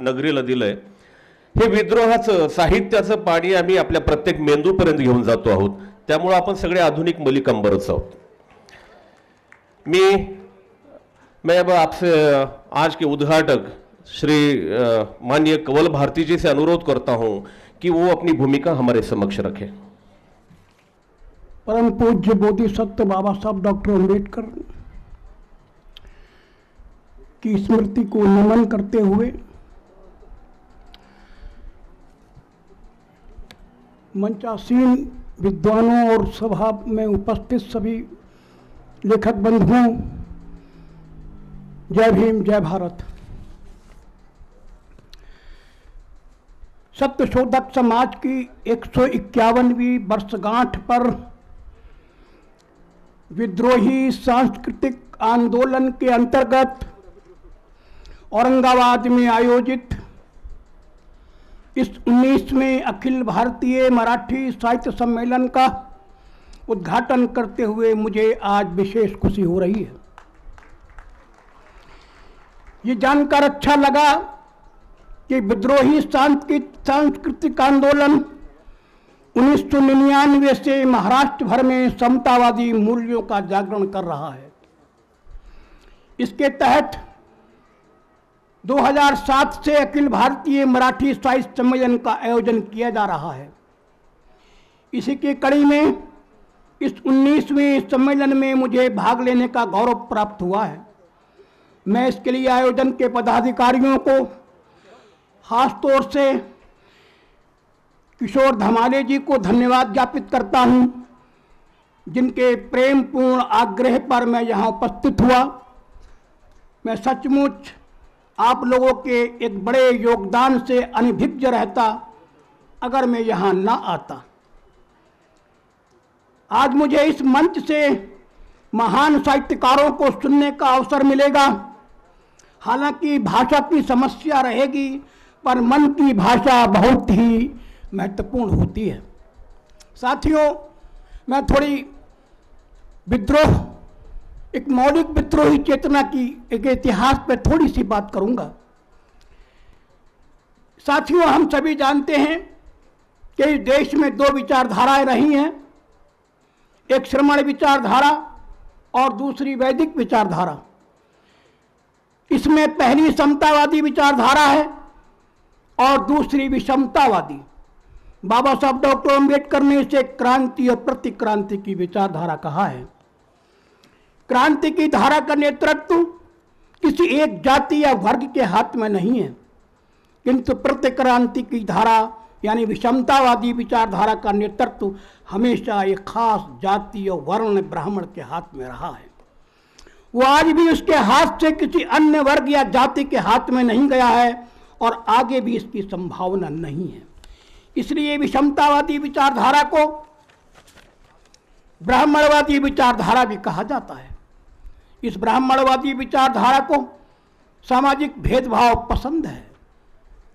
नगरीला दिलंय, हे विद्रोहाचं साहित्याचं पाणी आम्ही आपल्या प्रत्येक मेंदूपर्यंत घेऊन जातो आहोत. त्यामुळे आपण सगळे आधुनिक मलिक अंबरच आहोत. मैं अब आपसे आज के उद्घाटक श्री माननीय कंवल भारती जी से अनुरोध करता हूं कि वो अपनी भूमिका हमारे समक्ष रखें. परम पूज्य बोधिसत्व बाबा साहब डॉक्टर अम्बेडकर की स्मृति को नमन करते हुए मंचासीन विद्वानों और सभा में उपस्थित सभी लेखक बंधुओं, जय भीम जय भारत. सत्यशोधक समाज की 151वीं वर्षगांठ पर विद्रोही सांस्कृतिक आंदोलन के अंतर्गत औरंगाबाद में आयोजित इस 19वें अखिल भारतीय मराठी साहित्य सम्मेलन का उद्घाटन करते हुए मुझे आज विशेष खुशी हो रही है. ये जानकर अच्छा लगा कि विद्रोही सांस्कृतिक आंदोलन 1999 से महाराष्ट्र भर में समतावादी मूल्यों का जागरण कर रहा है. इसके तहत 2007 से अखिल भारतीय मराठी साहित्य सम्मेलन का आयोजन किया जा रहा है. इसी की कड़ी में इस 19वें सम्मेलन में मुझे भाग लेने का गौरव प्राप्त हुआ है. मैं इसके लिए आयोजन के पदाधिकारियों को खासतौर से किशोर धमाले जी को धन्यवाद ज्ञापित करता हूं, जिनके प्रेमपूर्ण आग्रह पर मैं यहां उपस्थित हुआ. मैं सचमुच आप लोगों के एक बड़े योगदान से अनभिज्ञ रहता अगर मैं यहां ना आता. आज मुझे इस मंच से महान साहित्यकारों को सुनने का अवसर मिलेगा. हालांकि भाषा की समस्या रहेगी, पर मन की भाषा बहुत ही महत्वपूर्ण होती है. साथियों, मैं थोड़ी विद्रोह, एक मौलिक विद्रोही चेतना की एक इतिहास पर थोड़ी सी बात करूंगा. साथियों, हम सभी जानते हैं कि इस देश में 2 विचारधाराएं रही हैं. एक श्रमण विचारधारा और दूसरी वैदिक विचारधारा. इसमें पहली समतावादी विचारधारा है और दूसरी विषमतावादी. बाबा साहब डॉक्टर अम्बेडकर ने इसे क्रांति और प्रतिक्रांति की विचारधारा कहा है. क्रांति की धारा का नेतृत्व किसी एक जाति या वर्ग के हाथ में नहीं है, किंतु प्रतिक्रांति की धारा यानी विषमतावादी विचारधारा का नेतृत्व हमेशा एक खास जाति और वर्ण ब्राह्मण के हाथ में रहा है. वो आज भी उसके हाथ से किसी अन्य वर्ग या जाति के हाथ में नहीं गया है और आगे भी इसकी संभावना नहीं है. इसलिए विषमतावादी विचारधारा को ब्राह्मणवादी विचारधारा भी कहा जाता है. इस ब्राह्मणवादी विचारधारा को सामाजिक भेदभाव पसंद है।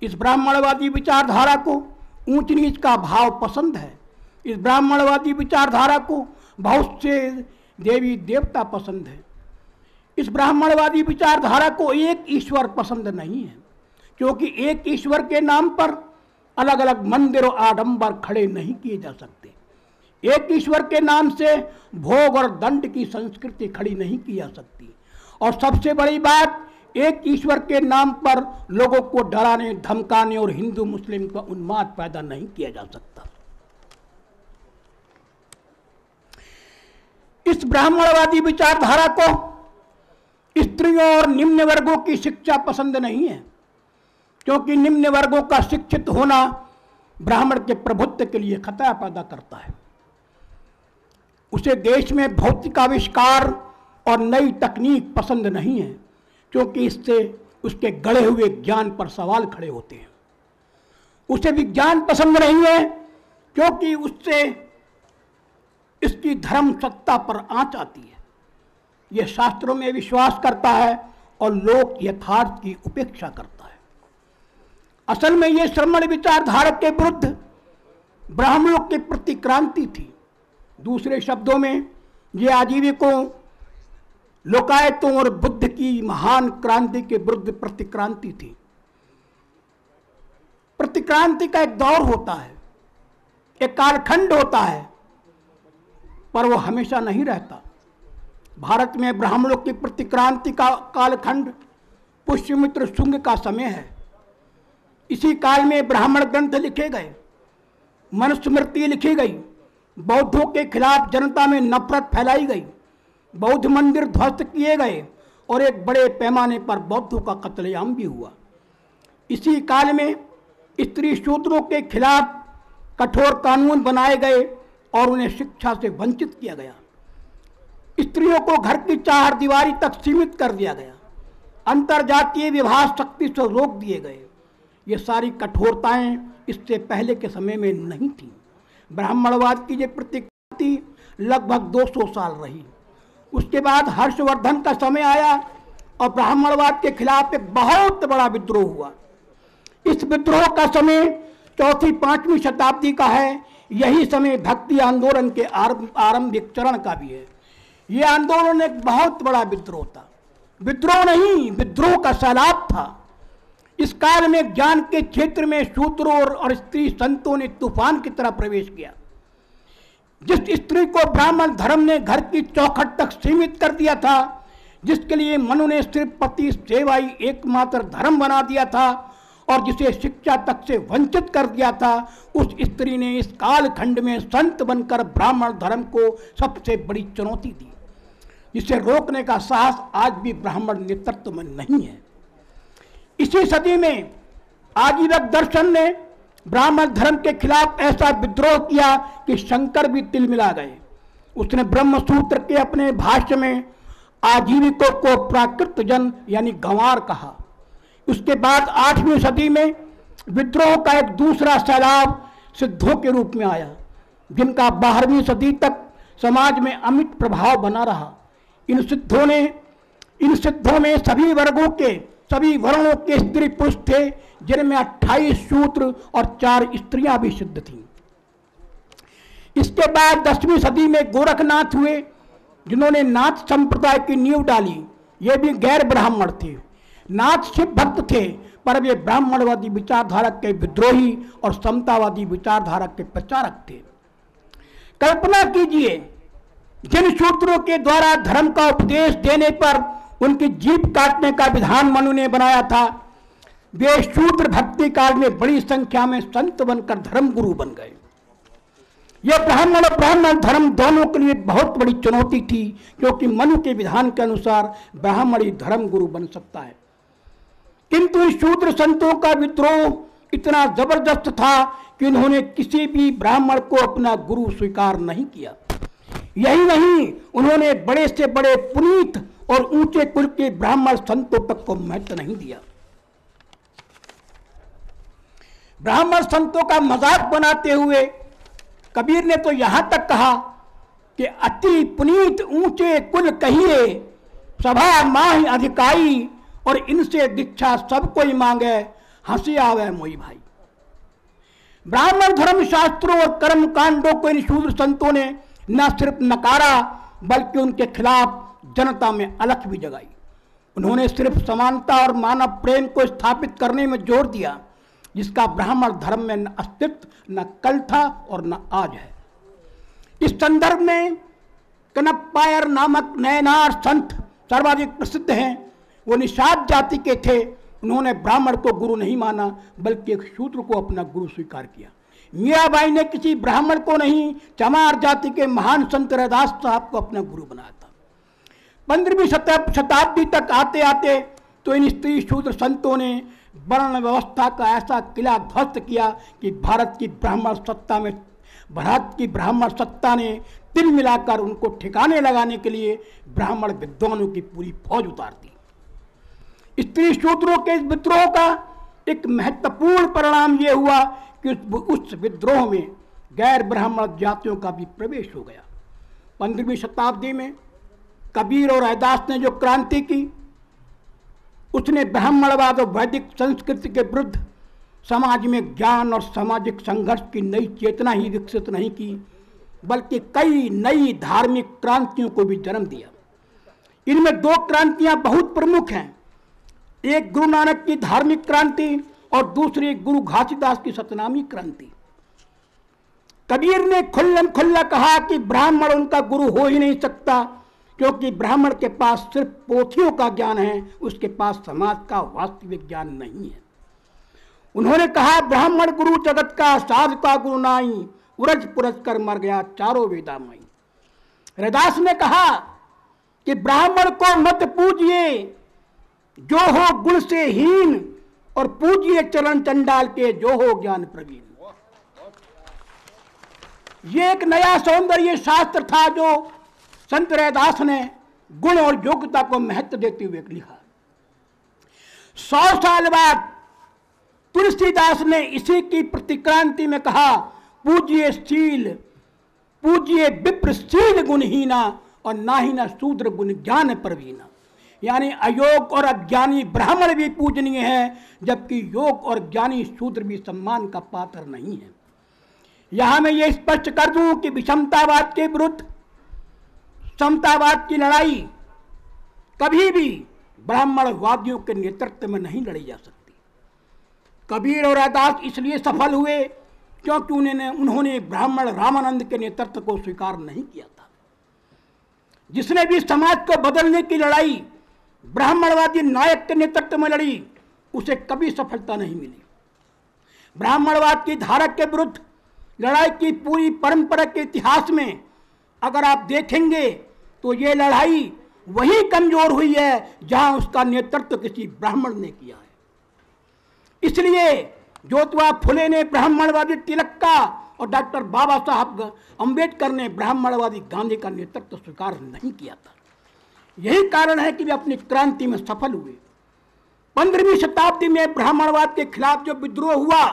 इस ब्राह्मणवादी विचारधारा को ऊंच नीच का भाव पसंद है। इस ब्राह्मणवादी विचारधारा को बहुत से देवी देवता पसंद है। इस ब्राह्मणवादी विचारधारा को एक ईश्वर पसंद नहीं है, क्योंकि एक ईश्वर के नाम पर अलग अलग मंदिर और आडंबर खड़े नहीं किए जा सकते। एक ईश्वर के नाम से भोग और दंड की संस्कृति खड़ी नहीं की जा सकती। और सबसे बड़ी बात, एक ईश्वर के नाम पर लोगों को डराने धमकाने और हिंदू मुस्लिम का उन्माद पैदा नहीं किया जा सकता। इस ब्राह्मणवादी विचारधारा को स्त्रियों और निम्न वर्गों की शिक्षा पसंद नहीं है, क्योंकि निम्न वर्गों का शिक्षित होना ब्राह्मण के प्रभुत्व के लिए खतरा पैदा करता है। उसे देश में भौतिक आविष्कार और नई तकनीक पसंद नहीं है, क्योंकि इससे उसके गढ़े हुए ज्ञान पर सवाल खड़े होते हैं। उसे विज्ञान पसंद नहीं है, क्योंकि उससे इसकी धर्म सत्ता पर आंच आती है। यह शास्त्रों में विश्वास करता है और लोक यथार्थ की उपेक्षा करता है। असल में यह श्रमण विचारधारा के विरुद्ध ब्राह्मणों की प्रतिक्रांति थी। दूसरे शब्दों में ये आजीविकों, लोकायतों और बुद्ध की महान क्रांति के विरुद्ध प्रतिक्रांति थी। प्रतिक्रांति का एक दौर होता है, एक कालखंड होता है, पर वो हमेशा नहीं रहता। भारत में ब्राह्मणों की प्रतिक्रांति का कालखंड पुष्यमित्र शुंग का समय है। इसी काल में ब्राह्मण ग्रंथ लिखे गए, मनुस्मृति लिखी गई, बौद्धों के खिलाफ जनता में नफरत फैलाई गई, बौद्ध मंदिर ध्वस्त किए गए और एक बड़े पैमाने पर बौद्धों का कत्लेआम भी हुआ। इसी काल में स्त्री शूद्रों के खिलाफ कठोर कानून बनाए गए और उन्हें शिक्षा से वंचित किया गया। स्त्रियों को घर की चार दीवारी तक सीमित कर दिया गया। अंतरजातीय विवाह सख्ती से रोक दिए गए। ये सारी कठोरताएं इससे पहले के समय में नहीं थी। ब्राह्मणवाद की ये प्रतिक्रांति लगभग 200 साल रही। उसके बाद हर्षवर्धन का समय आया और ब्राह्मणवाद के खिलाफ एक बहुत बड़ा विद्रोह हुआ। इस विद्रोह का समय 4वीं-5वीं शताब्दी का है। यही समय भक्ति आंदोलन के आरंभिक चरण का भी है। ये आंदोलन एक बहुत बड़ा विद्रोह था। विद्रोह नहीं, विद्रोह का सैलाब था। इस काल में ज्ञान के क्षेत्र में शूद्रों और स्त्री संतों ने तूफान की तरह प्रवेश किया। जिस स्त्री को ब्राह्मण धर्म ने घर की चौखट तक सीमित कर दिया था, जिसके लिए मनु ने सिर्फ पति सेवा ही एकमात्र धर्म बना दिया था और जिसे शिक्षा तक से वंचित कर दिया था, उस स्त्री ने इस कालखंड में संत बनकर ब्राह्मण धर्म को सबसे बड़ी चुनौती दी, जिसे रोकने का साहस आज भी ब्राह्मण नेतृत्व में नहीं है। इसी सदी में आजीवक दर्शन ने ब्राह्मण धर्म के खिलाफ ऐसा विद्रोह किया कि शंकर भी तिलमिला गए। उसने ब्रह्मसूत्र के अपने भाष्य में आजीविकों को प्राकृत जन यानी गंवार कहा। उसके बाद 8वीं सदी में विद्रोह का एक दूसरा सैलाब सिद्धों के रूप में आया, जिनका 12वीं सदी तक समाज में अमिट प्रभाव बना रहा। इन सिद्धों में सभी वर्णों के स्त्री पुरुष थे, जिनमें 28 शूद्र और 4 स्त्रियां भी सिद्ध थीं। इसके बाद 10वीं सदी में गोरखनाथ हुए, जिन्होंने नाथ संप्रदाय की नींव डाली। ये भी गैर ब्राह्मण थे। नाथ शिव भक्त थे, पर वे ब्राह्मणवादी विचारधारा के विद्रोही और समतावादी विचारधारा के प्रचारक थे। कल्पना कीजिए, जिन शूद्रों के द्वारा धर्म का उपदेश देने पर उनकी जीभ काटने का विधान मनु ने बनाया था, वे शूद्र भक्ति काल में बड़ी संख्या में संत बनकर धर्म गुरु बन गए। यह ब्राह्मण और ब्राह्मण धर्म दोनों के लिए बहुत बड़ी चुनौती थी, क्योंकि मनु के विधान के अनुसार ब्राह्मण ही धर्म गुरु बन सकता है। किंतु इन शूद्र संतों का विद्रोह इतना जबरदस्त था कि उन्होंने किसी भी ब्राह्मण को अपना गुरु स्वीकार नहीं किया। यही नहीं, उन्होंने बड़े से बड़े पुनीत और ऊंचे कुल के ब्राह्मण संतों तक को महत्व नहीं दिया। ब्राह्मण संतों का मजाक बनाते हुए कबीर ने तो यहां तक कहा कि अति पुनीत ऊंचे कुल कहिए, सभा माही अधिकाई, और इनसे दीक्षा सब कोई मांगे, हंसी आवे मोई भाई। ब्राह्मण धर्म शास्त्रों और कर्म कांडों को इन शूद्र संतों ने न सिर्फ नकारा बल्कि उनके खिलाफ जनता में अलख भी जगाई। उन्होंने सिर्फ समानता और मानव प्रेम को स्थापित करने में जोर दिया, जिसका ब्राह्मण धर्म में न अस्तित्व, न कल था और न आज है। इस संदर्भ में कनप्पायर नामक नयनार संत सर्वाधिक प्रसिद्ध हैं। वो निषाद जाति के थे। उन्होंने ब्राह्मण को गुरु नहीं माना बल्कि एक शूद्र को अपना गुरु स्वीकार किया। मीराबाई ने किसी ब्राह्मण को नहीं, चमार जाति के महान संत रैदास साहब को अपना गुरु बनाया था। 15वीं शताब्दी तक आते आते तो इन स्त्री शूद्र संतों ने वर्ण व्यवस्था का ऐसा किला ध्वस्त किया कि भारत की ब्राह्मण सत्ता ने तिल मिलाकर उनको ठिकाने लगाने के लिए ब्राह्मण विद्वानों की पूरी फौज उतार दी। स्त्री शूद्रों के इस विद्रोह का एक महत्वपूर्ण परिणाम यह हुआ कि उस विद्रोह में गैर ब्राह्मण जातियों का भी प्रवेश हो गया। 15वीं शताब्दी में कबीर और रैदास ने जो क्रांति की, उसने ब्राह्मणवाद और वैदिक संस्कृति के विरुद्ध समाज में ज्ञान और सामाजिक संघर्ष की नई चेतना ही विकसित नहीं की, बल्कि कई नई धार्मिक क्रांतियों को भी जन्म दिया। इनमें 2 क्रांतियां बहुत प्रमुख हैं, एक गुरु नानक की धार्मिक क्रांति और दूसरी गुरु घासीदास की सतनामी क्रांति। कबीर ने खुल्लम खुल्ला कहा कि ब्राह्मण उनका गुरु हो ही नहीं सकता, क्योंकि ब्राह्मण के पास सिर्फ पोथियों का ज्ञान है, उसके पास समाज का वास्तविक ज्ञान नहीं है। उन्होंने कहा, ब्राह्मण गुरु जगत का, साध का गुरु नाई, उरज पुरज कर मर गया चारों वेदा माई। रैदास ने कहा कि ब्राह्मण को मत पूजिए जो हो गुण से हीन, और पूजिए चरण चंडाल के जो हो ज्ञान प्रवीण। ये एक नया सौंदर्य शास्त्र था जो संत रैदास ने गुण और योग्यता को महत्व देते हुए लिखा। 100 साल बाद तुलसीदास ने इसी की प्रतिक्रांति में कहा, पूजिए विप्रशील गुणहीना, और ना ही ना शूद्र गुण ज्ञान प्रवीणा। यानी अयोग और अज्ञानी ब्राह्मण भी पूजनीय है, जबकि योग और ज्ञानी शूद्र भी सम्मान का पात्र नहीं है। यहां मैं ये स्पष्ट कर दूं कि विषमतावाद के विरुद्ध समतावाद की लड़ाई कभी भी ब्राह्मणवादियों के नेतृत्व में नहीं लड़ी जा सकती। कबीर और रैदास इसलिए सफल हुए क्योंकि उन्होंने ब्राह्मण रामानंद के नेतृत्व को स्वीकार नहीं किया था। जिसने भी समाज को बदलने की लड़ाई ब्राह्मणवादी नायक के नेतृत्व में लड़ी, उसे कभी सफलता नहीं मिली। ब्राह्मणवाद की धारा के विरुद्ध लड़ाई की पूरी परंपरा के इतिहास में अगर आप देखेंगे तो ये लड़ाई वहीं कमजोर हुई है जहां उसका नेतृत्व किसी ब्राह्मण ने किया है। इसलिए ज्योतिबा फुले ने ब्राह्मणवादी तिलक का और डॉक्टर बाबा साहब अम्बेडकर ने ब्राह्मणवादी गांधी का नेतृत्व स्वीकार नहीं किया था। यही कारण है कि वे अपनी क्रांति में सफल हुए। 15वीं शताब्दी में ब्राह्मणवाद के खिलाफ जो विद्रोह हुआ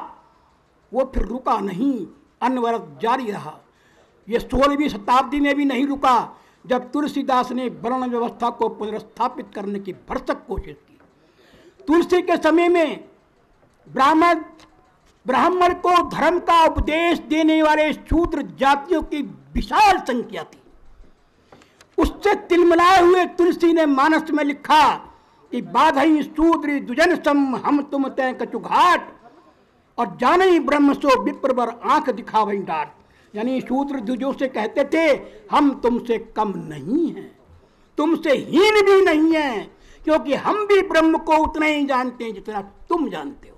वो फिर रुका नहीं, अनवरत जारी रहा। ये 16वीं शताब्दी में भी नहीं रुका, जब तुलसीदास ने वर्ण व्यवस्था को पुनर्स्थापित करने की भरसक कोशिश की। तुलसी के समय में ब्राह्मण को धर्म का उपदेश देने वाले शूद्र जातियों की विशाल संख्या थी। उससे तिलमिलाए हुए तुलसी ने मानस में लिखा कि बाधई शूद्र दुजन सम हम तुम तय कचुघाट, और जाने ब्रह्म सो विप्रवर आंख दिखावई डांट। यानी शूद्र द्विजों से कहते थे, हम तुमसे कम नहीं हैं, तुमसे हीन भी नहीं हैं, क्योंकि हम भी ब्रह्म को उतना ही जानते हैं जितना तुम जानते हो।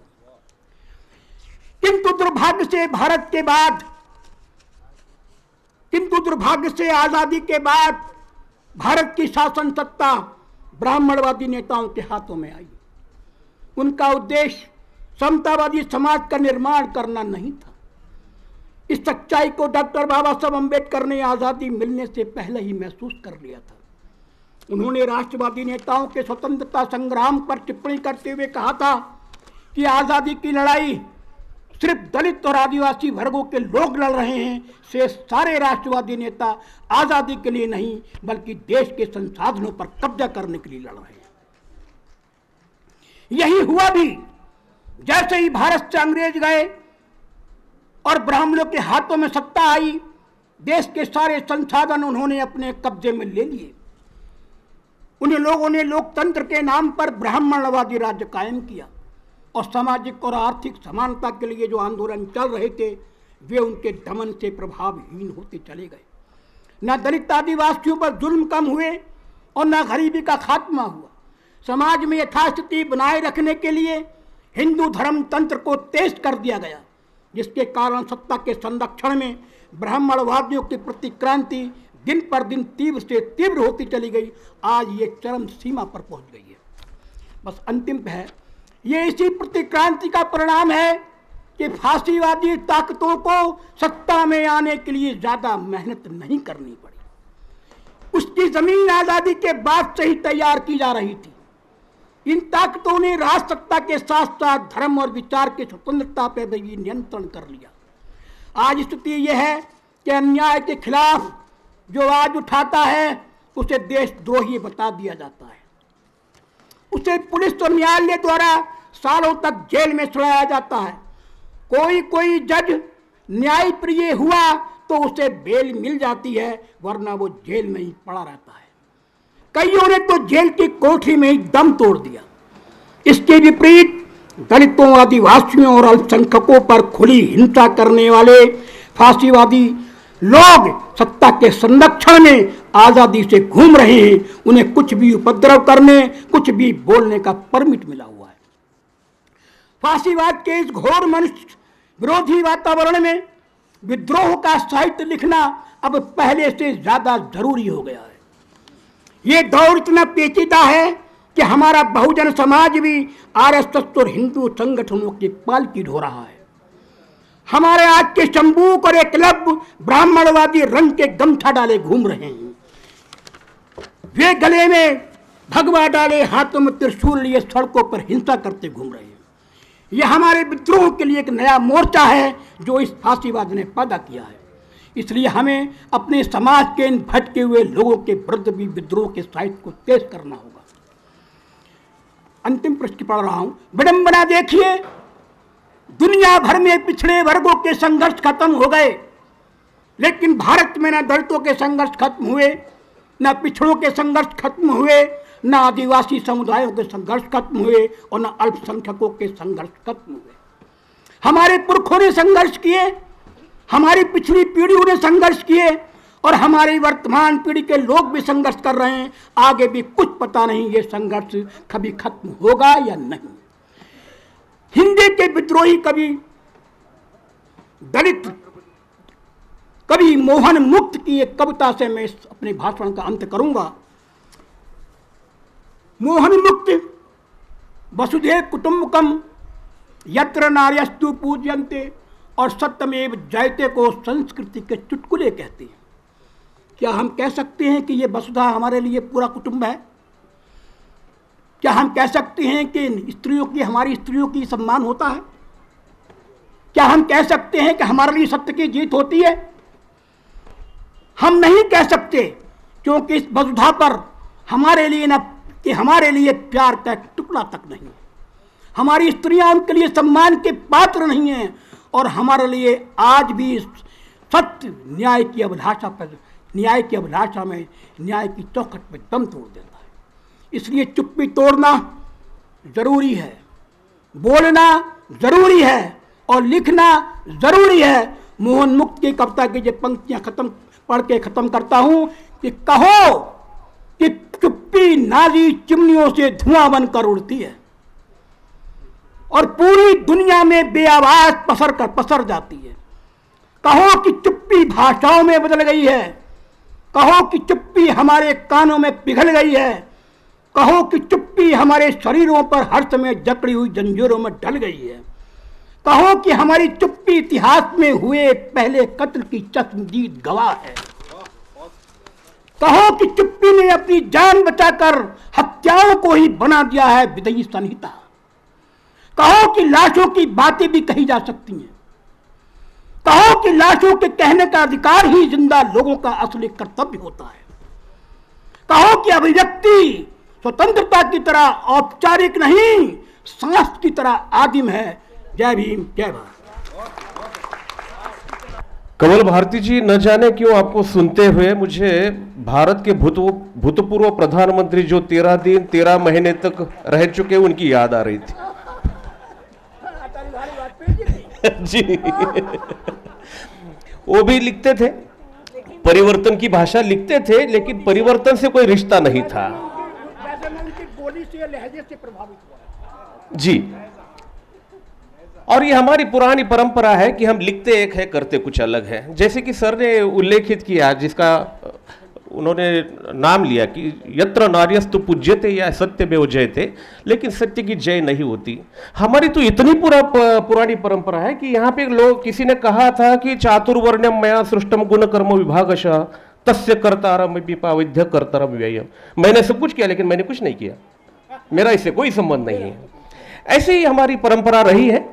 किंतु दुर्भाग्य से आजादी के बाद भारत की शासन सत्ता ब्राह्मणवादी नेताओं के हाथों में आई। उनका उद्देश्य समतावादी समाज का निर्माण करना नहीं था। इस सच्चाई को डॉक्टर बाबा साहब अम्बेडकर ने आज़ादी मिलने से पहले ही महसूस कर लिया था। उन्होंने राष्ट्रवादी नेताओं के स्वतंत्रता संग्राम पर टिप्पणी करते हुए कहा था कि आज़ादी की लड़ाई सिर्फ दलित और आदिवासी वर्गों के लोग लड़ रहे हैं, से सारे राष्ट्रवादी नेता आजादी के लिए नहीं बल्कि देश के संसाधनों पर कब्जा करने के लिए लड़ रहे हैं। यही हुआ भी। जैसे ही भारत से अंग्रेज गए और ब्राह्मणों के हाथों में सत्ता आई, देश के सारे संसाधन उन्होंने अपने कब्जे में ले लिए। उन्हें लोगों ने लोकतंत्र के नाम पर ब्राह्मणवादी राज्य कायम किया और सामाजिक और आर्थिक समानता के लिए जो आंदोलन चल रहे थे वे उनके दमन से प्रभावहीन होते चले गए। न दलित आदिवासियों पर जुल्म कम हुए और न गरीबी का खात्मा हुआ। समाज में यथास्थिति बनाए रखने के लिए हिंदू धर्म तंत्र को तेज कर दिया गया, जिसके कारण सत्ता के संरक्षण में ब्राह्मणवादियों की प्रतिक्रांति दिन पर दिन तीव्र से तीव्र होती चली गई। आज ये चरम सीमा पर पहुंच गई है। बस अंतिम है, ये इसी प्रतिक्रांति का परिणाम है कि फांसीवादी ताकतों को सत्ता में आने के लिए ज्यादा मेहनत नहीं करनी पड़ी। उसकी जमीन आजादी के बाद से ही तैयार की जा रही थी। इन ताकतों ने राष्ट्र सत्ता के साथ साथ धर्म और विचार की स्वतंत्रता पर भी नियंत्रण कर लिया। आज स्थिति यह है कि अन्याय के खिलाफ जो आवाज उठाता है उसे देशद्रोही बता दिया जाता है। उसे पुलिस और न्यायालय द्वारा सालों तक जेल में सुड़ाया जाता है। कोई जज न्यायप्रिय हुआ तो उसे बेल मिल जाती है, वरना वो जेल में ही पड़ा रहता है। कईयों ने तो जेल की कोठरी में ही दम तोड़ दिया। इसके विपरीत दलितों, आदिवासियों और अल्पसंख्यकों पर खुली हिंसा करने वाले फांसीवादी लोग सत्ता के संरक्षण में आजादी से घूम रहे हैं। उन्हें कुछ भी उपद्रव करने, कुछ भी बोलने का परमिट मिला हुआ है। फांसीवाद के इस घोर मनुष्य विरोधी वातावरण में विद्रोह का साहित्य लिखना अब पहले से ज्यादा जरूरी हो गया है। ये दौर इतना पेचीदा है कि हमारा बहुजन समाज भी आरएसएस और हिंदू संगठनों की पालकी ढो रहा है। हमारे आज के शंबूक और एकलव्य ब्राह्मणवादी रंग के गमछा डाले घूम रहे हैं। वे गले में भगवा डाले, हाथों में त्रिशूल लिए सड़कों पर हिंसा करते घूम रहे हैं। यह हमारे विद्रोह के लिए एक नया मोर्चा है जो इस फांसीवाद ने पैदा किया है। इसलिए हमें अपने समाज के इन भटके हुए लोगों के विरुद्ध भी विद्रोह के साहित्य को तेज करना होगा। अंतिम प्रश्न पढ़ रहा हूं। विडंबना देखिए, दुनिया भर में पिछड़े वर्गों के संघर्ष खत्म हो गए, लेकिन भारत में न दलितों के संघर्ष खत्म हुए, न पिछड़ों के संघर्ष खत्म हुए, न आदिवासी समुदायों के संघर्ष खत्म हुए और न अल्पसंख्यकों के संघर्ष खत्म हुए। हमारे पुरखों ने संघर्ष किए, हमारी पिछली पीढ़ियों ने संघर्ष किए और हमारी वर्तमान पीढ़ी के लोग भी संघर्ष कर रहे हैं। आगे भी कुछ पता नहीं ये संघर्ष कभी खत्म होगा या नहीं। हिंदी के विद्रोही कवि दलित कवि मोहन मुक्त की एक कविता से मैं अपने भाषण का अंत करूंगा। मोहन मुक्त वसुधैव कुटुंबकम यत्र नार्यस्तु पूज्यन्ते और सत्यमेव जयते को संस्कृति के चुटकुले कहते हैं। क्या हम कह सकते हैं कि ये वसुधा हमारे लिए पूरा कुटुंब है? क्या हम कह सकते हैं कि स्त्रियों की, हमारी स्त्रियों की सम्मान होता है? क्या हम कह सकते हैं कि हमारे लिए सत्य की जीत होती है? हम नहीं कह सकते, क्योंकि इस वसुधा पर हमारे लिए न कि हमारे लिए प्यार का एक टुकड़ा तक नहीं। हमारी स्त्रियां उनके लिए सम्मान के पात्र नहीं हैं और हमारे लिए आज भी सत्य न्याय की अभिलाषा में, न्याय की चौखट पर दम तोड़ देता है। इसलिए चुप्पी तोड़ना जरूरी है, बोलना जरूरी है और लिखना जरूरी है। मोहन मुक्त की कविता की जो पंक्तियां पढ़ के खत्म करता हूं कि कहो कि चुप्पी नाजी चिमनियों से धुआं बनकर उड़ती है और पूरी दुनिया में बेआवाज पसर जाती है। कहो कि चुप्पी भाषाओं में बदल गई है, कहो कि चुप्पी हमारे कानों में पिघल गई है, कहो कि चुप्पी हमारे शरीरों पर हर समय जकड़ी हुई जंजीरों में ढल गई है, कहो कि हमारी चुप्पी इतिहास में हुए पहले कत्ल की चश्मदीद गवाह है, कहो कि चुप्पी ने अपनी जान बचाकर हत्याओं को ही बना दिया है विधि संहिता, कहो कि लाशों की बातें भी कही जा सकती हैं, कहो कि लाशों के कहने का अधिकार ही जिंदा लोगों का असली कर्तव्य होता है, कहो कि अभिव्यक्ति स्वतंत्रता की तरह औपचारिक नहीं, सांस की तरह आदिम है। जय भीम, जय भारत। कमल भारती जी, न जाने क्यों आपको सुनते हुए मुझे भारत के भूतपूर्व प्रधानमंत्री जो 13 दिन 13 महीने तक रह चुके उनकी याद आ रही थी। जी, वो भी लिखते थे, परिवर्तन की भाषा लिखते थे, लेकिन परिवर्तन से कोई रिश्ता नहीं था। बोली से, लहजे से प्रभावित हुआ जी। और ये हमारी पुरानी परंपरा है कि हम लिखते एक है, करते कुछ अलग है। जैसे कि सर ने उल्लेखित किया, जिसका उन्होंने नाम लिया कि यत्र नार्यस्तु पूज्यते या सत्यमेव जयते, लेकिन सत्य की जय नहीं होती। हमारी तो इतनी पुरानी परंपरा है कि यहाँ पे लोग, किसी ने कहा था कि चातुर्वर्ण्यम मया सृष्टम गुण कर्म विभागशः तस्य कर्तारम विपाविध्य कर्तारम व्ययम। मैंने सब कुछ किया, लेकिन मैंने कुछ नहीं किया, मेरा इससे कोई संबंध नहीं है। ऐसे ही हमारी परंपरा रही है।